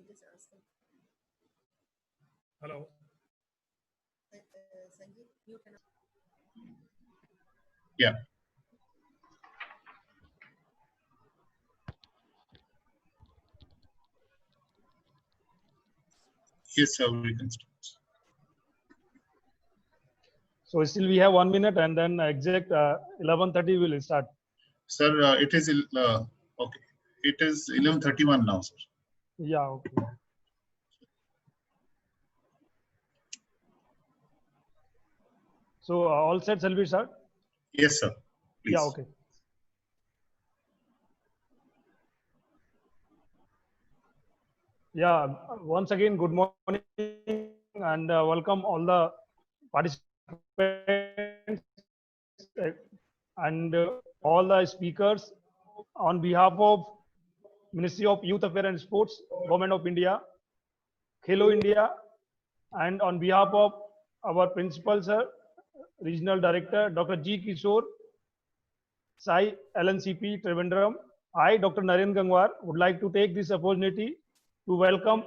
just ask them. Hello. Sanjeev, you can. Yeah. Yes, sir, we can start. So still we have 1 minute, and then exact 11:30 we will start. Sir, it is okay. It is 11:31 now, sir. Yeah, okay. So all set, shall we start? Yes, sir. Please. Yeah, okay. Yeah, once again, good morning and welcome all the participants and all the speakers on behalf of Ministry of Youth Affairs and Sports, Government of India, Khelo India, and on behalf of our principal sir, Regional Director, Dr. G. Kishore, Sai LNCP Trivandrum. I, Dr. Naren Gangwar, would like to take this opportunity to welcome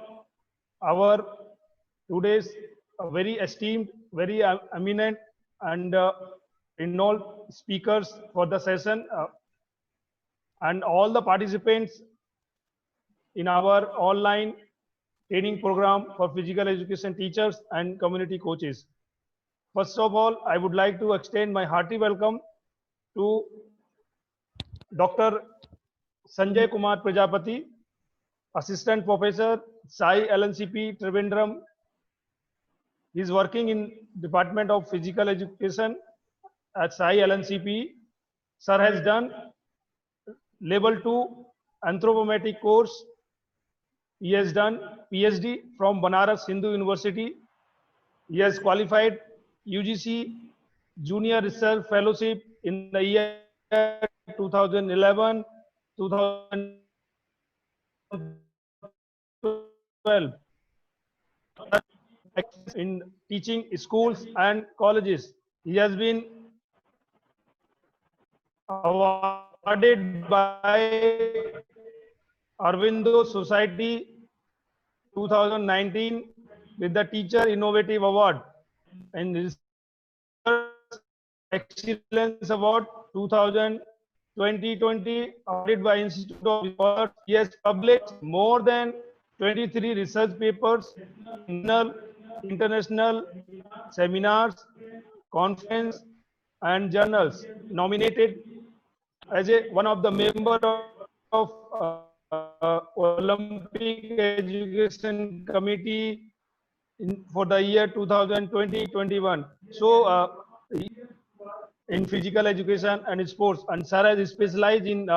our today's very esteemed, very eminent and renowned speakers for the session and all the participants in our online training program for physical education teachers and community coaches. First of all, I would like to extend my hearty welcome to Dr. Sanjay Kumar Prajapati, Assistant Professor, Sai LNCP Trivandrum. He is working in Department of Physical Education at Sai LNCP. Sir has done level 2 anthropometric course. He has done PhD from Banaras Hindu University. He has qualified UGC Junior Research Fellowship in the year 2011, 2012. In teaching schools and colleges. He has been awarded by Arvindo Society 2019 with the Teacher Innovative Award and Research Excellence Award 2020 awarded by Institute of Research. He has published more than 23 research papers, international seminars, conference and journals. Nominated as one of the member of Olympic Education Committee for the year 2020-21. So in physical education and sports, and sir has specialized in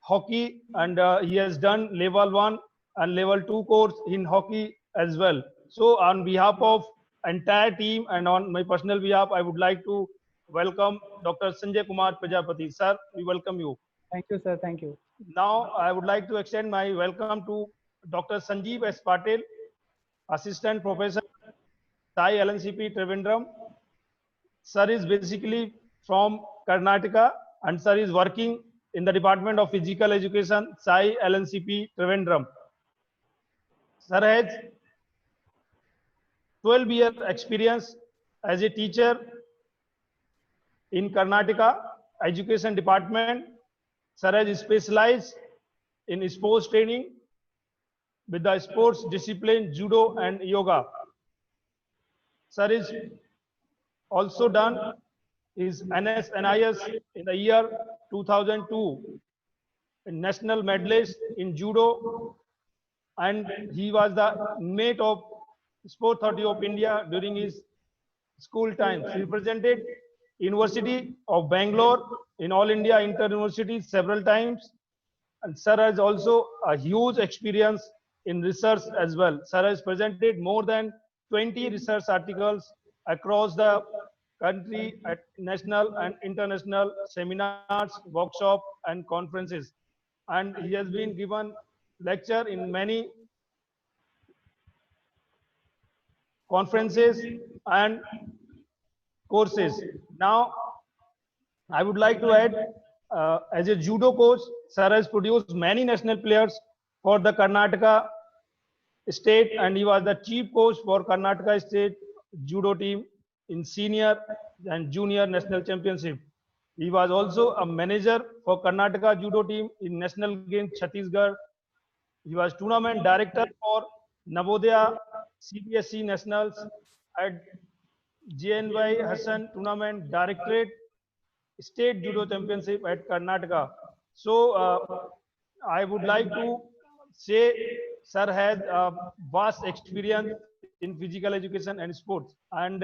hockey, and he has done level 1 and level 2 course in hockey as well. So on behalf of entire team and on my personal behalf, I would like to welcome Dr. Sanjay Kumar Prajapati. Sir, we welcome you. Thank you, sir. Thank you. Now I would like to extend my welcome to Dr. Sanjeev S. Patel, Assistant Professor, Sai LNCP Trivandrum. Sir is basically from Karnataka and sir is working in the Department of Physical Education, Sai LNCP Trivandrum. Sir has 12-year experience as a teacher in Karnataka Education Department. Sir has specialized in sports training with the sports discipline judo and yoga. Sir is also done his NS/NIS in the year 2002, national medalist in judo, and he was the mate of Sport Authority of India during his school times. He represented University of Bangalore in All India Inter-University several times, and sir has also a huge experience in research as well. Sir has presented more than 20 research articles across the country at national and international seminars, workshops, and conferences. And he has been given lecture in many conferences and courses. Now, I would like to add, as a judo coach, sir has produced many national players for the Karnataka state, and he was the chief coach for Karnataka state judo team in senior and junior national championship. He was also a manager for Karnataka judo team in national games Chhattisgarh. He was tournament director for Navodaya CBSE nationals at JNY Hassan tournament directorate state judo championship at Karnataka. So I would like to say sir has vast experience in physical education and sports. And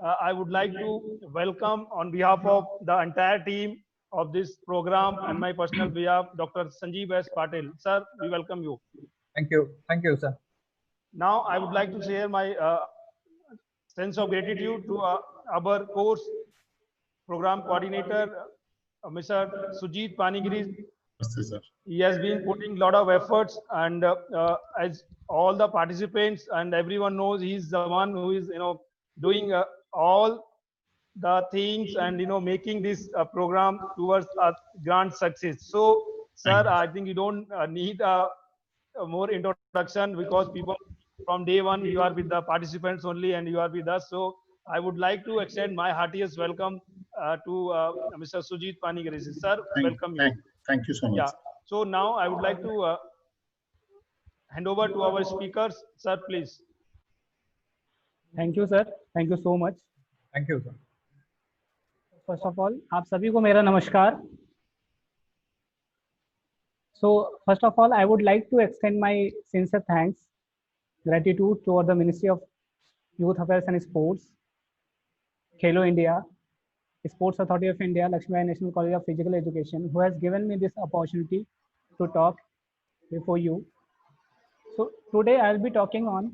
I would like to welcome on behalf of the entire team of this program and my personal behalf, Dr. Sanjeev S. Patil. Sir, we welcome you. Thank you. Thank you, sir. Now I would like to share my sense of gratitude to our course program coordinator, Mr. Sujit Panigiri. Namaste, sir. He has been putting a lot of efforts, and as all the participants and everyone knows, he's the one who is doing all the things and making this program towards a grand success. So, sir, Thank you. I think you don't need a more introduction because people from day one you are with the participants only and you are with us. So, I would like to extend my heartiest welcome to Mr. Sujit Panigiri. Sir, welcome you. Thank you so much. Yeah. So now I would like to hand over to our speakers. Sir, please. Thank you sir, thank you so much. Thank you, sir. First of all आप सभी को मेरा नमस्कार. So first of all, I would like to extend my sincere thanks, gratitude toward the Ministry of Youth Affairs and Sports, Khelo India, Sports Authority of India, Lakshmi Bai National College of Physical Education, who has given me this opportunity to talk before you. So today I'll be talking on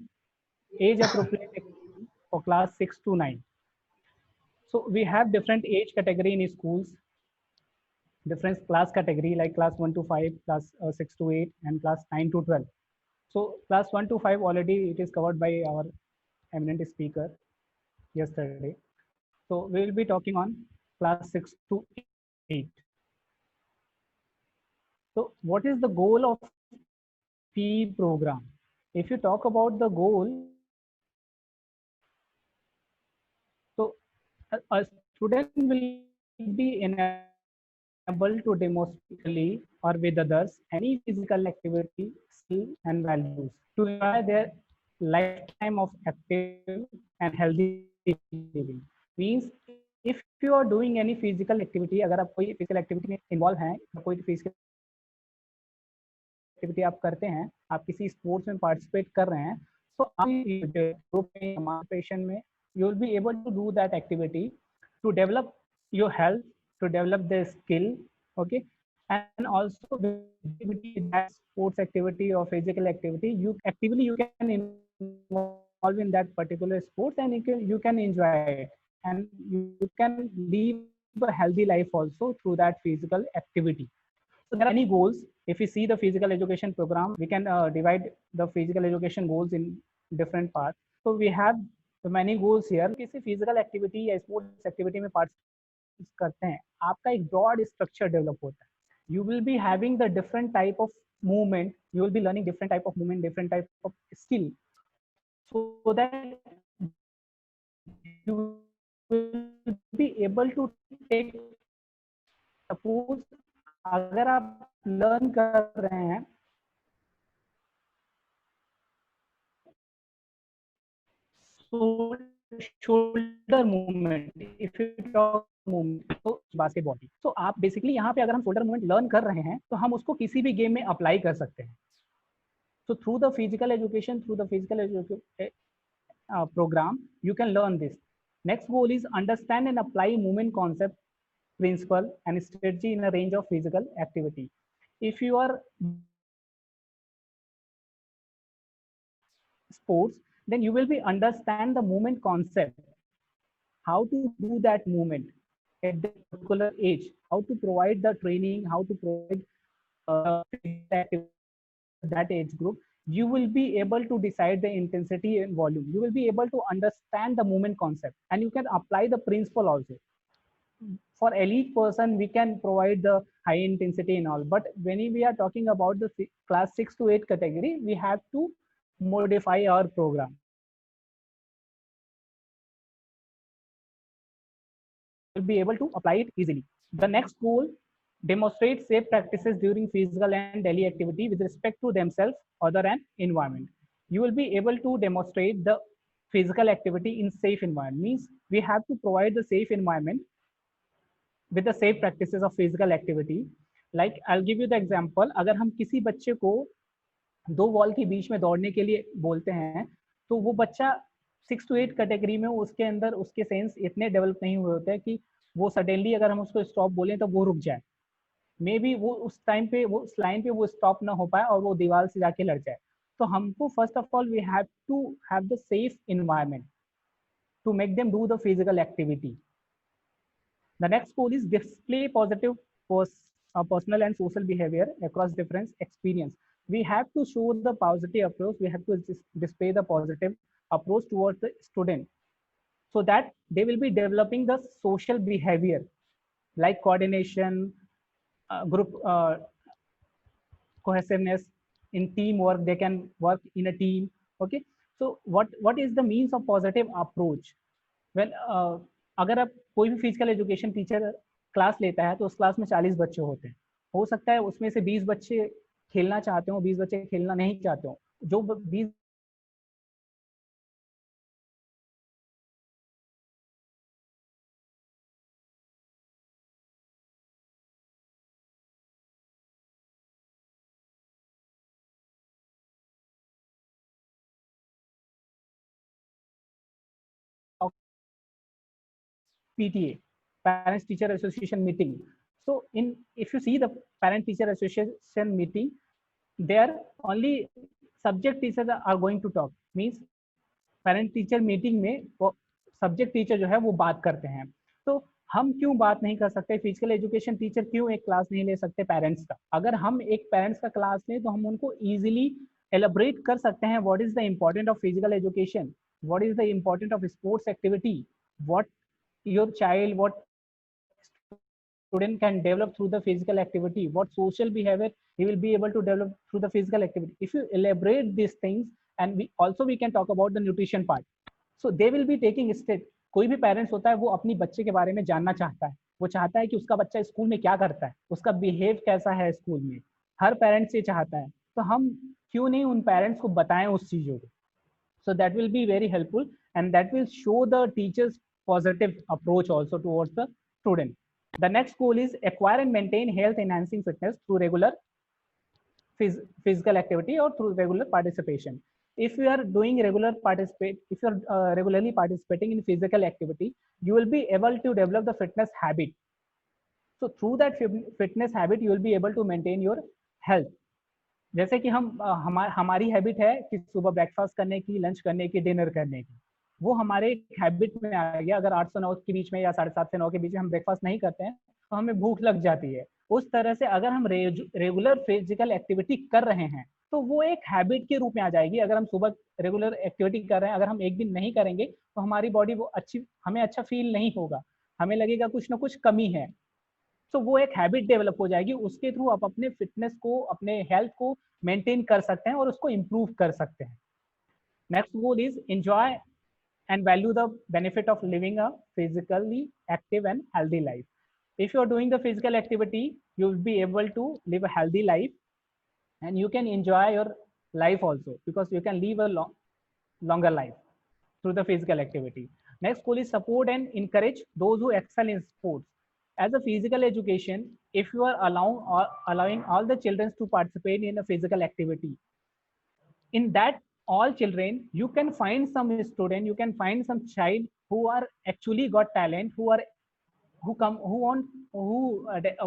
age appropriate activity for class 6 to 9. So we have different age category in schools, different class category like class 1 to 5, class 6 to 8, and class 9 to 12. So class 1 to 5 already it is covered by our eminent speaker yesterday. So we will be talking on class 6 to 8. So what is the goal of PE program? If you talk about the goal, so a student will be enabled to demonstrate or with others any physical activity, skill and values to enjoy their lifetime of active and healthy living. Means if you are doing any physical activity, अगर आप कोई physical activity में involve हैं, कोई physical activity आप करते हैं, आप किसी स्पोर्ट्स में पार्टिसिपेट कर रहे हैं, तो आप ग्रुप में पार्टिसिपेशन में you will be able to do that activity to develop your health, to develop the skill, okay, and also that sports activity or physical activity you can involve in that particular sports and you can enjoy it and you can live a healthy life also through that physical activity. So there are many goals. If we see the physical education program, we can divide the physical education goals in different parts. So we have many goals here. किसी physical activity या sports activity में participate करते हैं, आपका एक broad structure develop होता है. You will be having the different type of movement. You will be learning different type of movement, different type of skill, so that you will be able to take. Suppose अगर आप learn कर रहे हैं shoulder movement, if you talk movement, तो basketball. तो आप basically यहाँ पे अगर हम shoulder movement learn कर रहे हैं तो हम उसको किसी भी game में apply कर सकते हैं. So through the physical education, program, you can learn this. Next goal is understand and apply movement concept, principle and strategy in a range of physical activity. If you are sports, then you will be understand the movement concept, how to do that movement at the particular age, how to provide the training, how to provide that age group. You will be able to decide the intensity and volume. You will be able to understand the movement concept and you can apply the principle also. For elite person, we can provide the high intensity and all, but when we are talking about the class 6 to 8 category, we have to modify our program. Will be able to apply it easily. The next goal, demonstrate safe practices during physical and daily activity with respect to themselves, other and environment. You will be able to demonstrate the physical activity in safe environment. Means we have to provide the safe environment with the safe practices of physical activity. Like I'll give you the example, अगर हम किसी बच्चे को दो wall के बीच में दौड़ने के लिए बोलते हैं, तो वो बच्चा 6 to 8 कैटेगरी में उसके अंदर उसके सेंस इतने डेवलप नहीं हुए होते हैं कि वो सडनली अगर हम उसको स्टॉप बोलें तो वो रुक जाए. मे बी वो उस टाइम पे वो उस लाइन पे वो स्टॉप ना हो पाए और वो दीवार से जाके लड़ जाए. तो हमको first of all we have to have the safe environment to make them do the physical activity. The next goal is display positive personal and social behavior across different experience. We have to show the positive approach. We have to display the positive approach towards the student, so that they will be developing the social behavior like coordination, group cohesiveness, in teamwork. They can work in a team. Okay, so what is the means of positive approach? Well, अगर आप कोई भी physical education teacher class लेता है तो उस class में 40 बच्चे होते हैं. हो सकता है उसमें से 20 बच्चे खेलना चाहते हो, 20 बच्चे खेलना नहीं चाहते हो. जो 20 PTA, Parents Teacher Association meeting. So if you see the Parent Teacher Association meeting, there only subject teachers are going to talk. Means Parent Teacher meeting में सब्जेक्ट टीचर जो है वो बात करते हैं. तो हम क्यों बात नहीं कर सकते? फिजिकल एजुकेशन टीचर क्यों एक क्लास नहीं ले सकते पेरेंट्स का? अगर हम एक पेरेंट्स का क्लास लें तो हम उनको इजीली एलाबरेट कर सकते हैं what is the important of physical education, what is the important of sports activity, what your child, what student can develop through the physical activity, what social behavior he will be able to develop through the physical activity. If you elaborate these things, and we can talk about the nutrition part, so they will be taking step. कोई भी parents होता है वो अपनी बच्चे के बारे में जानना चाहता है. वो चाहता है कि उसका बच्चा स्कूल में क्या करता है, उसका बिहेव कैसा है स्कूल में. हर पेरेंट्स ये चाहता है. तो हम क्यों नहीं उन पेरेंट्स को बताएं उस चीजों को. So that will be very helpful, and that will show the teachers positive approach also towards the student. The next goal is acquire and maintain health enhancing fitness through regular physical activity or through regular participation. If you are doing if you are regularly participating in physical activity, you will be able to develop the fitness habit. So through that fitness habit, you will be able to maintain your health. जैसे कि हमारी habit है कि सुबह breakfast करने की, lunch करने की, डिनर करने की, वो हमारे हैबिट में आ गया. अगर 8 से 9 के बीच में या 7:30 से 9 के बीच में हम ब्रेकफास्ट नहीं करते हैं तो हमें भूख लग जाती है. उस तरह से अगर हम रेगुलर फिजिकल एक्टिविटी कर रहे हैं तो वो एक हैबिट के रूप में आ जाएगी. अगर हम सुबह रेगुलर एक्टिविटी कर रहे हैं, अगर हम एक दिन नहीं करेंगे तो हमारी बॉडी वो हमें अच्छा फील नहीं होगा, हमें लगेगा कुछ ना कुछ कमी है. तो वो एक हैबिट डेवलप हो जाएगी. उसके थ्रू आप अपने फिटनेस को, अपने हेल्थ को मेंटेन कर सकते हैं और उसको इम्प्रूव कर सकते हैं. Next goal is enjoy and value the benefit of living a physically active and healthy life. If you are doing the physical activity, you will be able to live a healthy life, and you can enjoy your life also, because you can live a longer life through the physical activity. Next goal is support and encourage those who excel in sports. As a physical education, if you are allowing all the children to participate in a physical activity, in that all children, you can find some student, you can find some child who are actually got talent, who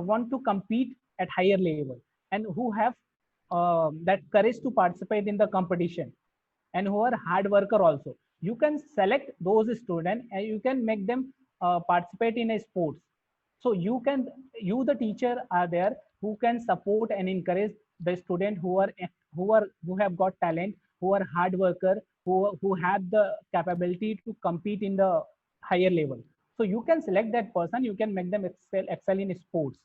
want to compete at higher level, and who have that courage to participate in the competition, and who are hard worker also. You can select those students and you can make them participate in a sports. So you the teacher are there who can support and encourage the student who have got talent, who are hard worker, who have the capability to compete in the higher level. So you can select that person, you can make them excel in sports.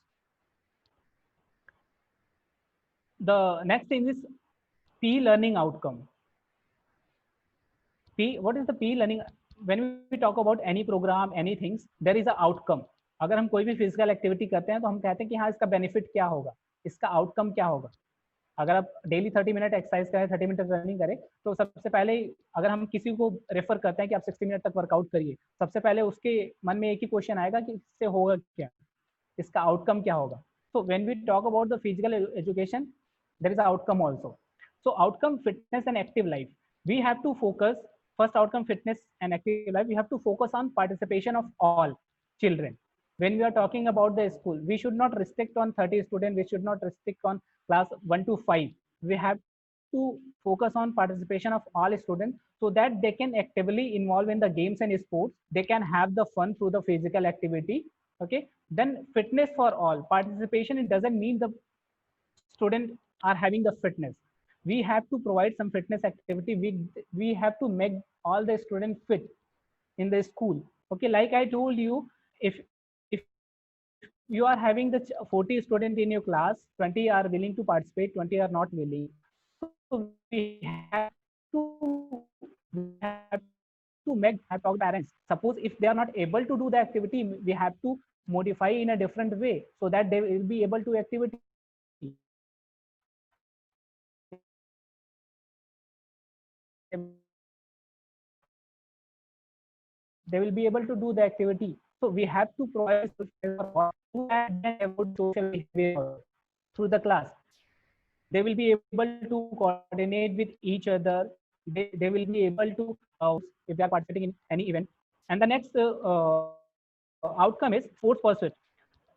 The next thing is P learning outcome. what is the P learning? When we talk about any program, any things, there is a outcome. अगर हम कोई भी physical activity करते हैं तो हम कहते हैं कि हाँ इसका बेनिफिट क्या होगा, इसका आउटकम क्या होगा. अगर आप डेली 30 मिनट एक्सरसाइज करें, 30 मिनट रनिंग करें, तो सबसे पहले अगर हम किसी को रेफर करते हैं कि आप 60 मिनट तक वर्कआउट करिए, सबसे पहले उसके मन में एक ही क्वेश्चन आएगा कि इससे होगा क्या, इसका आउटकम क्या होगा. So when we talk about the physical education, there is an outcome also. So outcome, fitness and active life. We have to focus, first outcome, fitness and active life, we have to focus on participation of all children. When we are talking about the school, we should not restrict on 30 students, we should not restrict on class 1 to 5. We have to focus on participation of all students so that they can actively involve in the games and sports. They can have the fun through the physical activity. Okay, then fitness for all. Participation, it doesn't mean the student are having the fitness. We have to provide some fitness activity. We have to make all the students fit in the school. Okay, like I told you, if you are having the 40 students in your class, 20 are willing to participate, 20 are not willing. So we have to make, I talk to parents. Suppose if they are not able to do the activity, we have to modify in a different way so that they will be able to activity. They will be able to do the activity. So we have to provide social behavior through the class. They will be able to coordinate with each other. They will be able to, if they are participating in any event. And the next outcome is sports pursuit.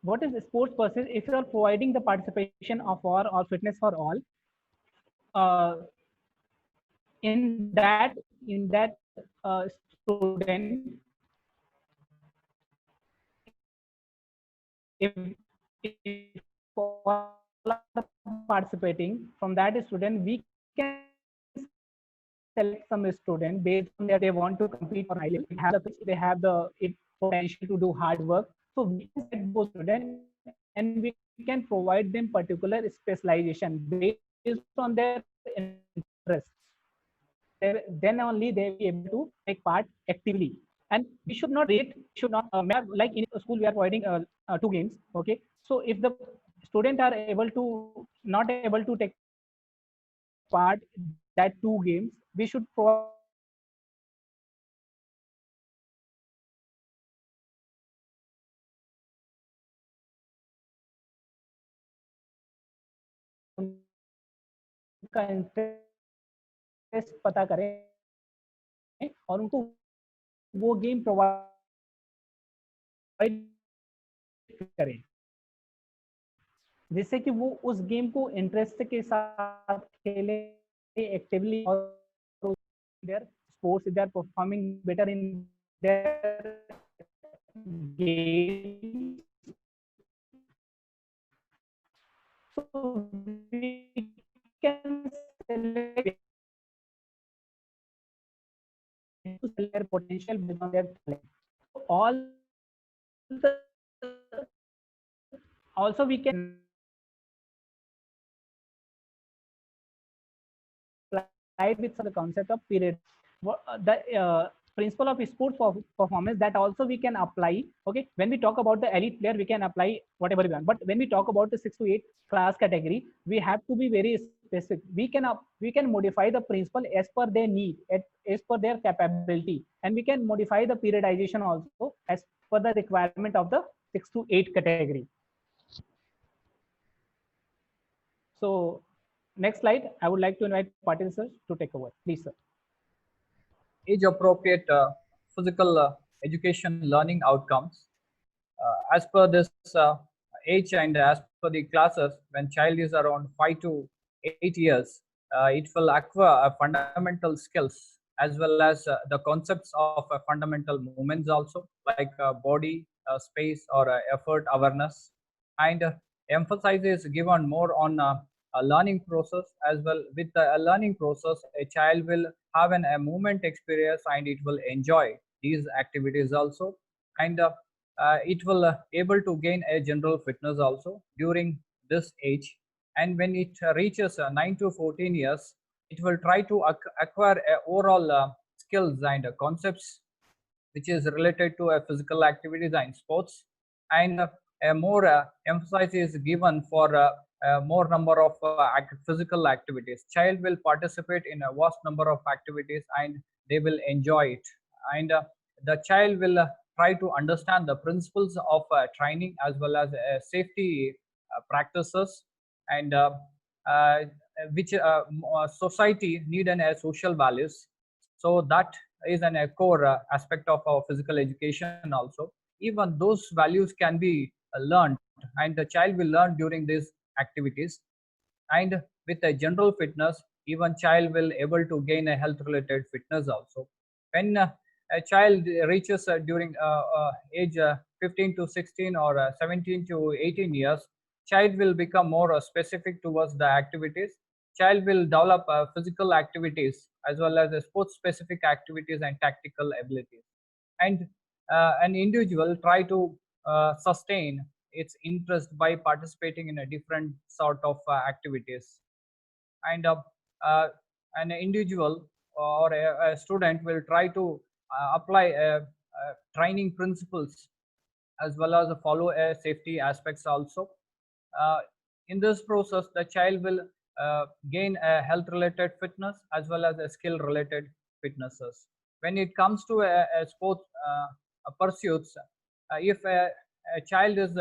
What is sports pursuit? If you are providing the participation of all or fitness for all, in that student, if all are participating from that student, we can select some student based on that they want to compete for high level. They have the potential to do hard work. So we can select those students and we can provide them particular specialization based on their interest. Then only they will be able to take part actively. And we should not like in school we are providing 2 games. Okay, so if the student are not able to take part that 2 games, we should provide उनका interest पता करें और उनको वो game provide करें जिससे कि वो उस गेम को इंटरेस्ट के साथ खेले एक्टिवली और their sports, they are performing better in their game. So we can select their potential based on their talent. Also we can with the concept of period. The principle of sports performance that also we can apply. Okay, when we talk about the elite player, we can apply whatever we want. But when we talk about the 6 to 8 class category, we have to be very specific. We can modify the principle as per their need, as per their capability, and we can modify the periodization also as per the requirement of the 6 to 8 category. So next slide, I would like to invite Patil sir to take over. Please, sir. Age appropriate physical education learning outcomes. As per this age and as per the classes, when child is around 5 to 8 years, it will acquire fundamental skills as well as the concepts of fundamental movements also, like body, space, or effort awareness. And emphasis is given more on a learning process as well. With the learning process, a child will have a movement experience and it will enjoy these activities also, and it will able to gain a general fitness also during this age. And when it reaches 9 to 14 years, it will try to acquire a overall skills and concepts which is related to physical activities and sports, and a more emphasis is given for more number of physical activities. Child will participate in a vast number of activities and they will enjoy it, and the child will try to understand the principles of training as well as safety practices, and uh, which society need and social values. So that is an core aspect of our physical education also. Even those values can be learned, and the child will learn during these activities. And with a general fitness, even child will able to gain a health related fitness also. When a child reaches during age 15 to 16 or 17 to 18 years, child will become more specific towards the activities. Child will develop physical activities as well as sports specific activities and tactical abilities, and an individual try to sustain its interest by participating in a different sort of activities, and an individual or a student will try to apply training principles as well as follow safety aspects also. uh, in this process the child will gain a health related fitness as well as a skill related fitnesses. When it comes to a sport pursuits, if a child is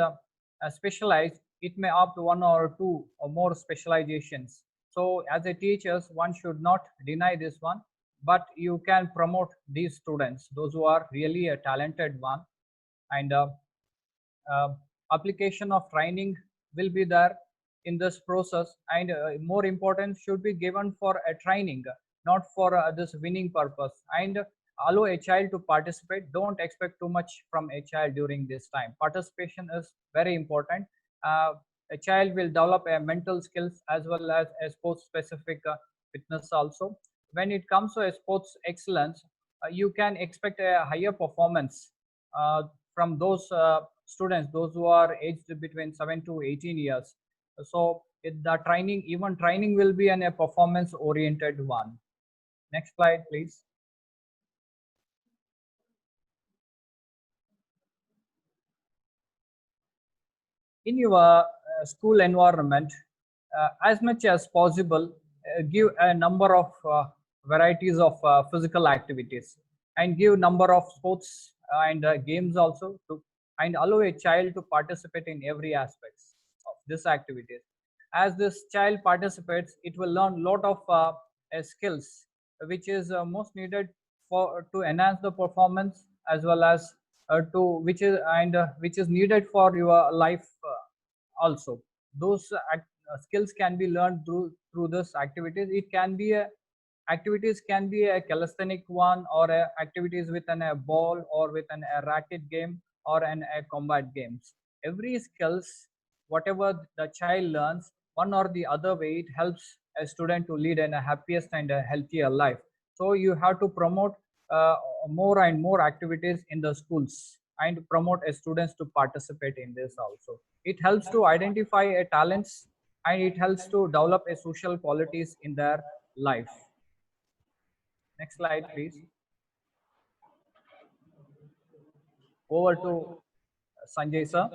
specialized, it may opt one or two or more specializations. So as a teachers, one should not deny this one, but you can promote these students, those who are really a talented one, and uh, application of training will be there in this process, and more importance should be given for a training, not for this winning purpose, and allow a child to participate. Don't expect too much from a child during this time. Participation is very important. A child will develop a mental skills as well as a sports specific fitness also. When it comes to a sports excellence, you can expect a higher performance from those students, those who are aged between 7 to 18 years. So the training, even training will be a performance oriented one. Next slide, please. In your school environment, as much as possible, give a number of varieties of physical activities, and give number of sports and games also to, and allow a child to participate in every aspects of this activities. As this child participates, it will learn lot of skills which is most needed for to enhance the performance as well as to which is and which is needed for your life also. Those skills can be learned through this activities. It can be a activities can be a calisthenic one, or activities with a ball, or with a racket game, or a combat games. Every skills whatever the child learns, one or the other way, it helps a student to lead in a happiest and a healthier life. So you have to promote more and more activities in the schools, and promote students to participate in this also. It helps to identify a talents, and it helps to develop a social qualities in their life. Next slide, please. Over to Sanjay sir.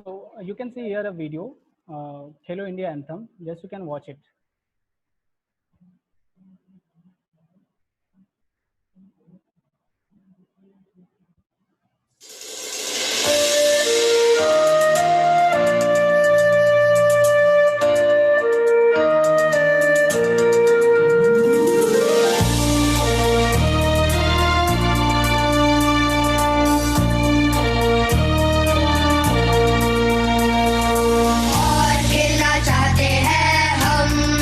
So you can see here a video, Khelo India Anthem. Just you can watch it. और खेलना चाहते हैं हम,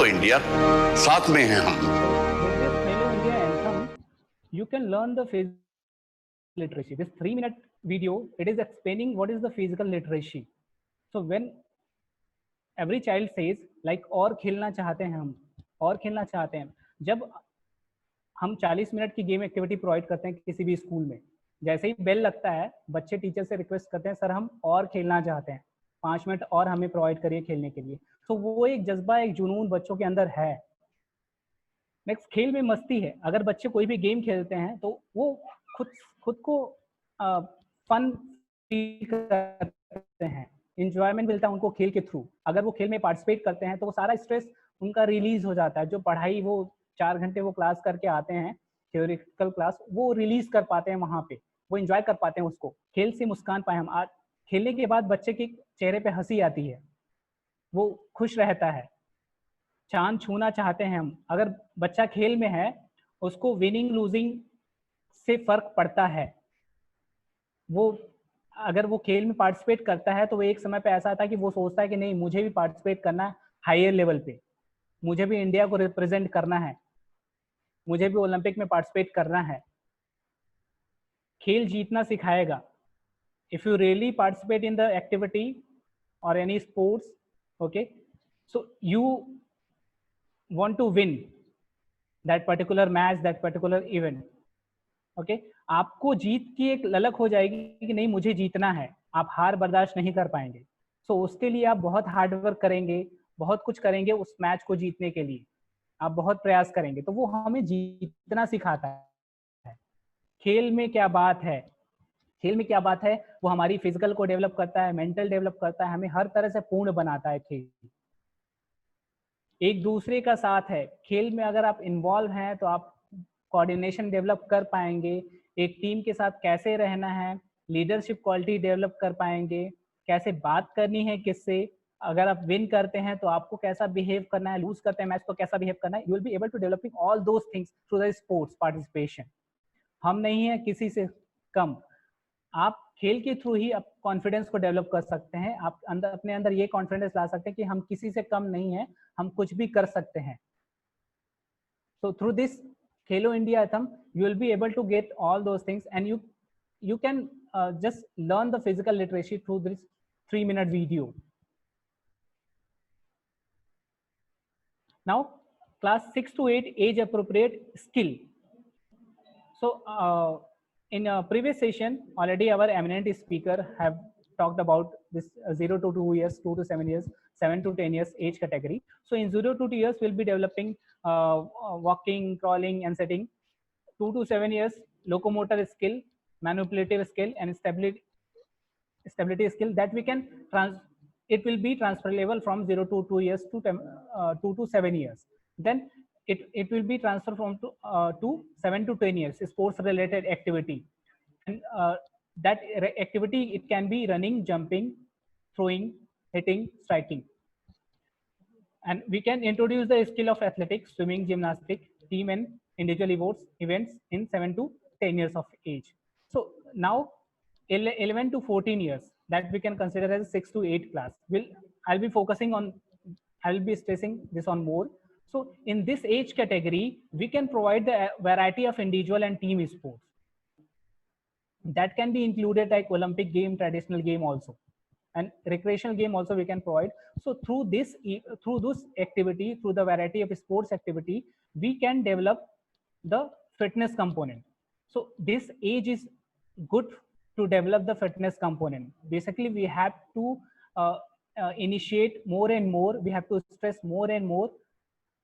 खेलो India, साथ में हैं हम। With this Hello India anthem, you can learn the physical literacy. This 3-minute video, it is explaining what is the physical literacy. So when every child says like और खेलना चाहते हैं हम, और खेलना चाहते हैं, जब हम 40 मिनट की गेम एक्टिविटी प्रोवाइड करते हैं किसी भी स्कूल में, जैसे ही बेल लगता है बच्चे टीचर से रिक्वेस्ट करते हैं सर हम और खेलना चाहते हैं, 5 मिनट और हमें प्रोवाइड करिए खेलने के लिए। तो वो एक जज्बा, एक जुनून बच्चों के अंदर है। नेक्स्ट, खेल में मस्ती है। अगर बच्चे कोई भी गेम खेलते हैं तो वो खुद को फन फील करते हैं, इंजॉयमेंट मिलता है उनको खेल के थ्रू। अगर वो खेल में पार्टिसिपेट करते हैं तो वो सारा स्ट्रेस उनका रिलीज हो जाता है। जो पढ़ाई वो 4 घंटे वो क्लास करके आते हैं, थ्योरेटिकल क्लास, वो रिलीज कर पाते हैं वहाँ पे, वो एंजॉय कर पाते हैं उसको। खेल से मुस्कान पाए हम। आज खेलने के बाद बच्चे के चेहरे पे हंसी आती है, वो खुश रहता है। चांद छूना चाहते हैं हम। अगर बच्चा खेल में है, उसको विनिंग लूजिंग से फर्क पड़ता है। वो अगर वो खेल में पार्टिसिपेट करता है तो वो एक समय पे ऐसा आता है कि वो सोचता है कि नहीं, मुझे भी पार्टिसिपेट करना है हायर लेवल पे, मुझे भी इंडिया को रिप्रेजेंट करना है, मुझे भी ओलंपिक में पार्टिसिपेट करना है। खेल जीतना सिखाएगा। If you really participate in the activity और any sports, okay, so you want to win that particular match, that particular event, okay? आपको जीत की एक ललक हो जाएगी कि नहीं मुझे जीतना है, आप हार बर्दाश्त नहीं कर पाएंगे। सो उसके लिए आप बहुत हार्ड वर्क करेंगे, बहुत कुछ करेंगे उस मैच को जीतने के लिए, आप बहुत प्रयास करेंगे। तो वो हमें जीतना सिखाता है। खेल में क्या बात है, खेल में क्या बात है, वो हमारी फिजिकल को डेवलप करता है, मेंटल डेवलप करता है, हमें हर तरह से पूर्ण बनाता है। खेल एक दूसरे का साथ है। खेल में अगर आप इन्वॉल्व हैं तो आप कोऑर्डिनेशन डेवलप कर पाएंगे, एक टीम के साथ कैसे रहना है, लीडरशिप क्वालिटी डेवलप कर पाएंगे, कैसे बात करनी है किससे, अगर आप विन करते हैं तो आपको कैसा बिहेव करना है, लूज करते हैं मैच तो कैसा बिहेव करना है। You will be able to developing all those things through the sports participation. हम नहीं है किसी से कम। आप खेल के थ्रू ही आप कॉन्फिडेंस को डेवलप कर सकते हैं। आप अपने अंदर ये कॉन्फिडेंस ला सकते हैं कि हम किसी से कम नहीं है, हम कुछ भी कर सकते हैं। So through this Khelo India Anthem, you will be able to get all those things, and you can just learn the physical literacy through this 3-minute video. Now, class 6 to 8 age appropriate skill. So in a previous session, already our eminent speaker have talked about this 0 to 2 years, 2 to 7 years, 7 to 10 years age category. So in 0 to 2 years, we'll be developing walking, crawling, and sitting. 2 to 7 years, locomotor skill, manipulative skill, and stability skill that we can it will be transferable from 0 to 2 years to 2 to 7 years. Then it will be transferred from to 7 to 10 years, sports related activity. And that activity, it can be running, jumping, throwing, hitting, striking. And we can introduce the skill of athletics, swimming, gymnastics, team and individual events in 7 to 10 years of age. So now 11 to 14 years, that we can consider as 6 to 8 class. I'll be stressing this on more. So in this age category, we can provide the variety of individual and team sports. That can be included like Olympic game, traditional game also, and recreational game also we can provide. So through this activity, through the variety of sports activity, we can develop the fitness component. So this age is good to develop the fitness component. Basically, we have to initiate more and more, we have to stress more and more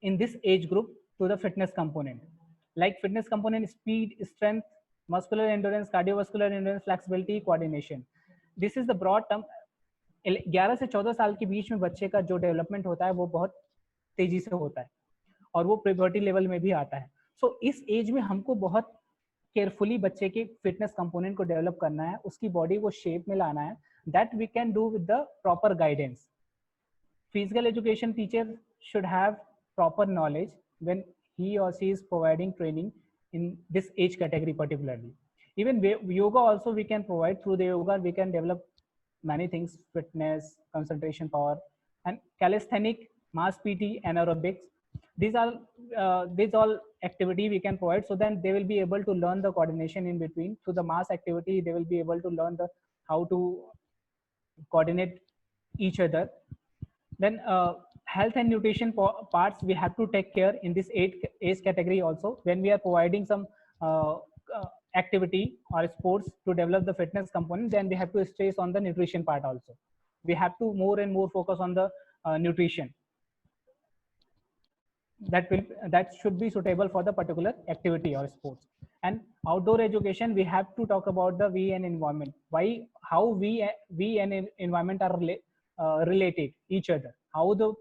in this age group to the fitness component. Like fitness component, speed, strength, muscular endurance, cardiovascular endurance, flexibility, coordination. This is the broad term. 11 से 14 साल के बीच में बच्चे का जो development होता है वो बहुत तेजी से होता है और वो प्यूबर्टी लेवल में भी आता है। सो इस एज में हमको बहुत केयरफुली बच्चे के फिटनेस कंपोनेंट को डेवलप करना है, उसकी बॉडी को शेप में लाना है। That we can do with the proper guidance. Physical education teacher should have proper knowledge when he or she is providing training in this age category particularly. Even yoga also we can provide. Through the yoga we can develop many things: fitness, concentration power, and calisthenic mass PT, anaerobics. These are these all activity we can provide, so then they will be able to learn the coordination in between. Through the mass activity, they will be able to learn the how to coordinate each other. Then health and nutrition parts we have to take care in this age category also, when we are providing some uh, activity or sports to develop the fitness component, then we have to stress on the nutrition part also. We have to more and more focus on the nutrition that should be suitable for the particular activity or sports. And outdoor education, we have to talk about the we and environment, why how we and environment are related each other, how the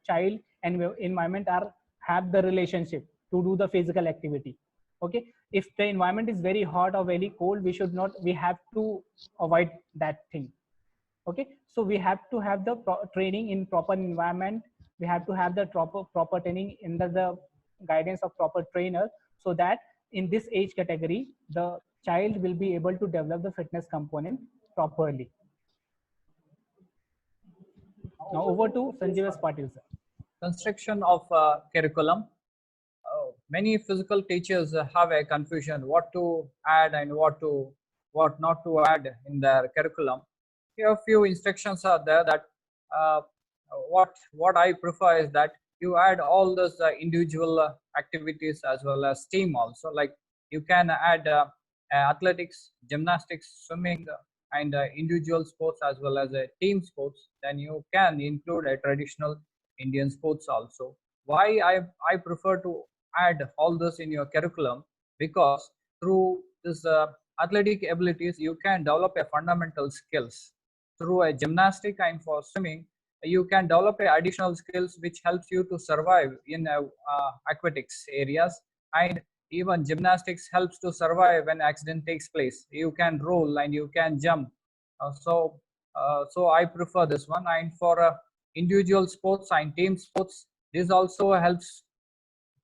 child and environment are have the relationship to do the physical activity. Okay, if the environment is very hot or very cold, we have to avoid that thing. Okay, so we have to have the training in proper environment. We have to have the proper training in the guidance of proper trainer, so that in this age category the child will be able to develop the fitness component properly. Now over to Sanjeev S. Patil sir. Construction of curriculum. Many physical teachers have a confusion what to add and what not to add in their curriculum. Here, a few instructions are there that what I prefer is that you add all those individual activities as well as team also. Like you can add athletics, gymnastics, swimming, and individual sports as well as team sports. Then you can include a traditional Indian sports also. Why I prefer to add all this in your curriculum? Because through this athletic abilities you can develop a fundamental skills. Through a gymnastic and for swimming you can develop additional skills which helps you to survive in aquatics areas. And even gymnastics helps to survive when accident takes place. You can roll and you can jump. So I prefer this one. And for individual sports and team sports, this also helps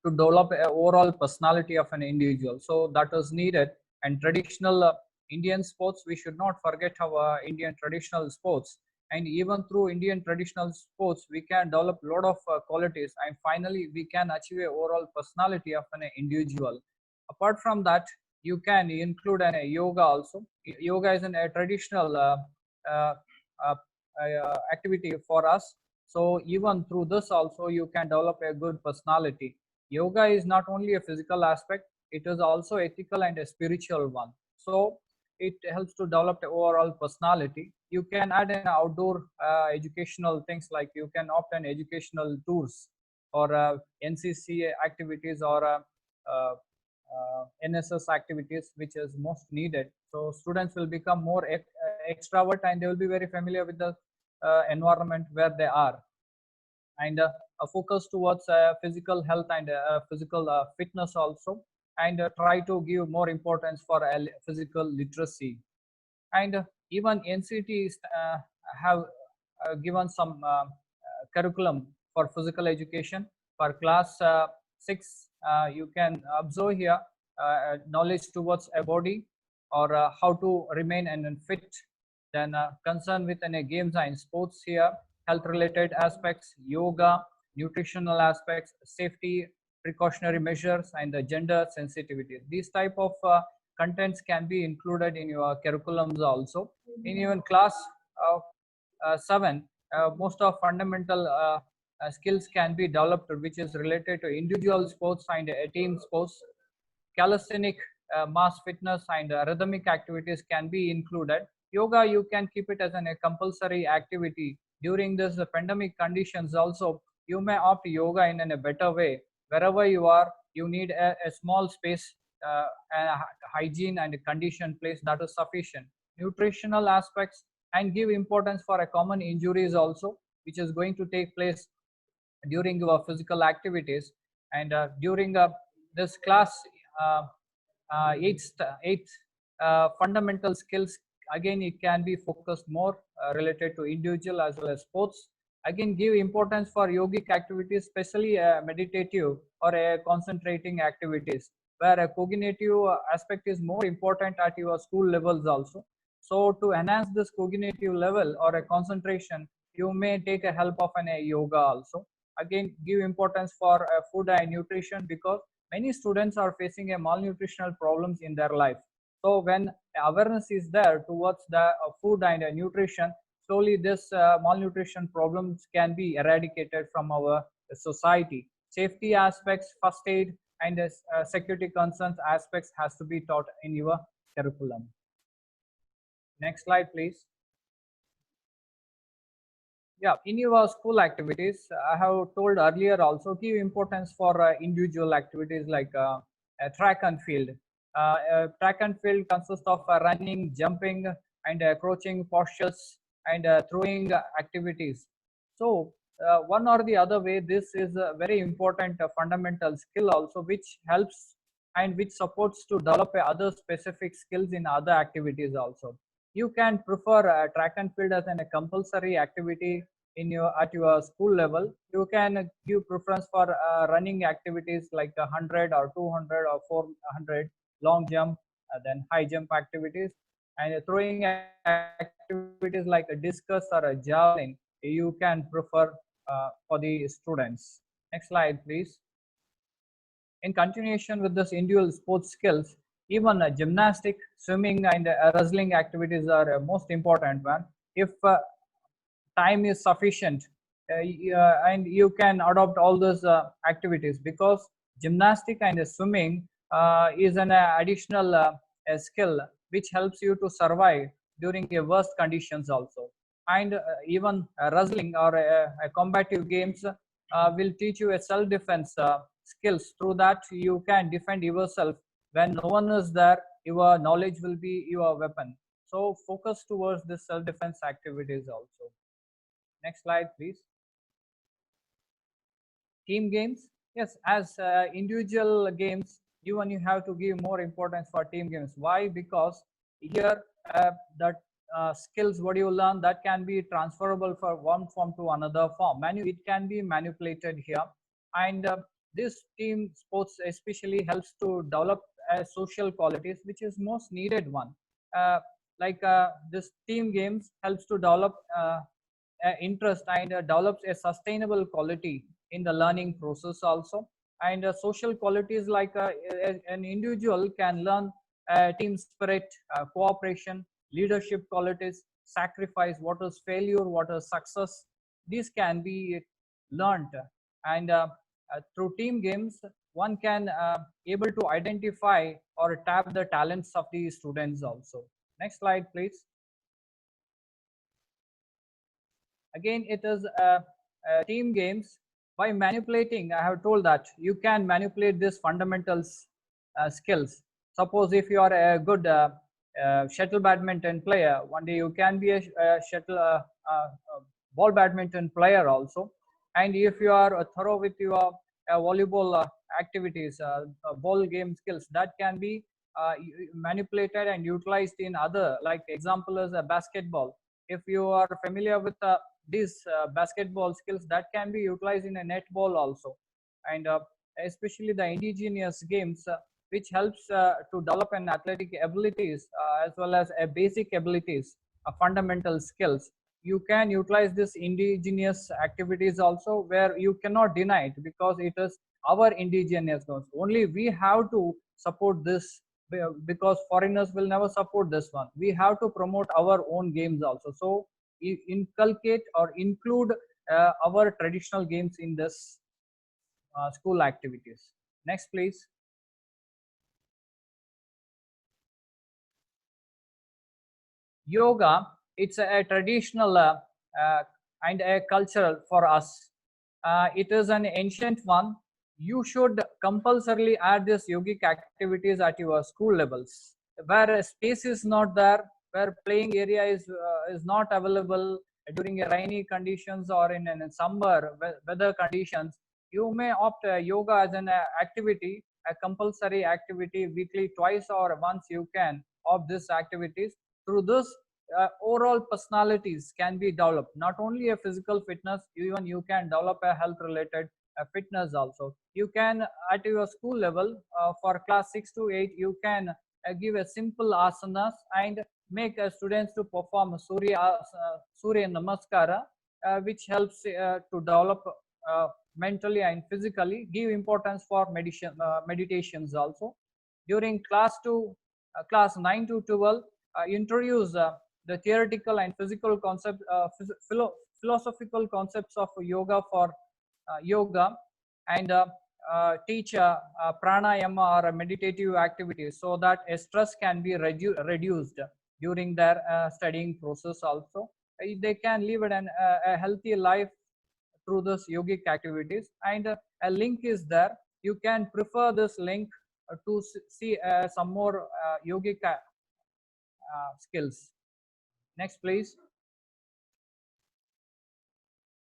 to develop an overall personality of an individual. So that is needed. And traditional Indian sports, we should not forget our Indian traditional sports. And even through Indian traditional sports, we can develop a lot of qualities. And finally, we can achieve an overall personality of an individual. Apart from that, you can include a yoga also. Yoga is a traditional uh, activity for us. So even through this also, you can develop a good personality. Yoga is not only a physical aspect, it is also ethical and a spiritual one. So it helps to develop the overall personality. You can add an outdoor educational things, like you can opt an educational tours or NCC activities or NSS activities, which is most needed. So students will become more extrovert and they will be very familiar with the environment where they are. And a focus towards physical health and physical fitness also, and try to give more importance for physical literacy. And even NCT have given some curriculum for physical education for class 6. You can observe here knowledge towards a body, or how to remain and fit. Then concern with any games and sports here, health related aspects, yoga, nutritional aspects, safety, precautionary measures, and the gender sensitivity. These type of contents can be included in your curriculums also. In even class 7, most of fundamental skills can be developed, which is related to individual sports and team sports. Calisthenic, mass fitness, and rhythmic activities can be included. Yoga, you can keep it as a compulsory activity. During this pandemic conditions also, you may opt yoga in a better way. Wherever you are, you need a small space, hygiene and a conditioned place, that is sufficient. Nutritional aspects, and give importance for a common injuries also, which is going to take place during your physical activities. And during this class 8th fundamental skills, again it can be focused more related to individual as well as sports. Again, give importance for yogic activities, especially meditative or concentrating activities, where a cognitive aspect is more important at your school levels also. So to enhance this cognitive level or a concentration, you may take a help of an yoga also. Again, give importance for food and nutrition, because many students are facing a malnutritional problems in their life. So when awareness is there towards the food and nutrition, slowly this malnutrition problems can be eradicated from our society. Safety aspects, first aid, and security concerns aspects has to be taught in your curriculum. Next slide, please. Yeah, in your school activities, I have told earlier also, give importance for individual activities like track and field. Track and field consists of running, jumping, and crouching postures, and throwing activities. So one or the other way, this is a very important fundamental skill also, which helps and which supports to develop other specific skills in other activities also. You can prefer track and field as a compulsory activity in your at your school level. You can give preference for running activities like 100 or 200 or 400, long jump, then high jump activities, and throwing activities like a discus or a javelin you can prefer for the students. Next slide, please. In continuation with this individual sports skills, even gymnastic, swimming, and wrestling activities are most important one. If time is sufficient, and you can adopt all those activities, because gymnastic and swimming is an additional skill which helps you to survive during a worst conditions also. And even wrestling or combative games will teach you a self-defense skills. Through that, you can defend yourself when no one is there. Your knowledge will be your weapon. So focus towards this self-defense activities also. Next slide, please. Team games. Yes, as individual games, you have to give more importance for team games. Why? Because here that skills what you learn, that can be transferable from one form to another form. It can be manipulated here, and this team sports especially helps to develop social qualities, which is most needed one. This team games helps to develop interest and develops a sustainable quality in the learning process also. And social qualities like an individual can learn team spirit, cooperation, leadership qualities, sacrifice, what is failure, what is success. These can be learned, and through team games one can able to identify or tap the talents of the students also. Next slide, please. Again, it is team games. By manipulating, I have told that you can manipulate these fundamentals skills. Suppose if you are a good shuttle badminton player, one day you can be a shuttle ball badminton player also. And if you are thorough with your volleyball activities, ball game skills, that can be manipulated and utilized in other, like example is a basketball. If you are familiar with these basketball skills, that can be utilized in a netball also. And especially the indigenous games, which helps to develop an athletic abilities as well as a basic abilities, fundamental skills. You can utilize this indigenous activities also, where you cannot deny it, because it is our indigenous games. Only we have to support this, because foreigners will never support this one. We have to promote our own games also. So inculcate or include our traditional games in this school activities. Next, please. Yoga, it's a traditional and a cultural for us. It is an ancient one. You should compulsorily add this yogic activities at your school levels. Where space is not there, where playing area is not available during rainy conditions or in summer weather conditions, you may opt yoga as an activity, a compulsory activity weekly, twice or once you can opt this activities. Through this, overall personalities can be developed. Not only a physical fitness, even you can develop a health related fitness also. You can at your school level for class 6 to 8, you can give a simple asanas and make students to perform Surya Namaskara which helps to develop mentally and physically. Give importance for meditations also. During class 9 to 12, introduce the theoretical and physical concept, philosophical concepts of yoga for yoga, and teach pranayama or meditative activities, so that stress can be reduced during their studying process also. They can live a healthy life through this yogic activities, and a link is there. You can prefer this link to see some more yogic skills. Next, please.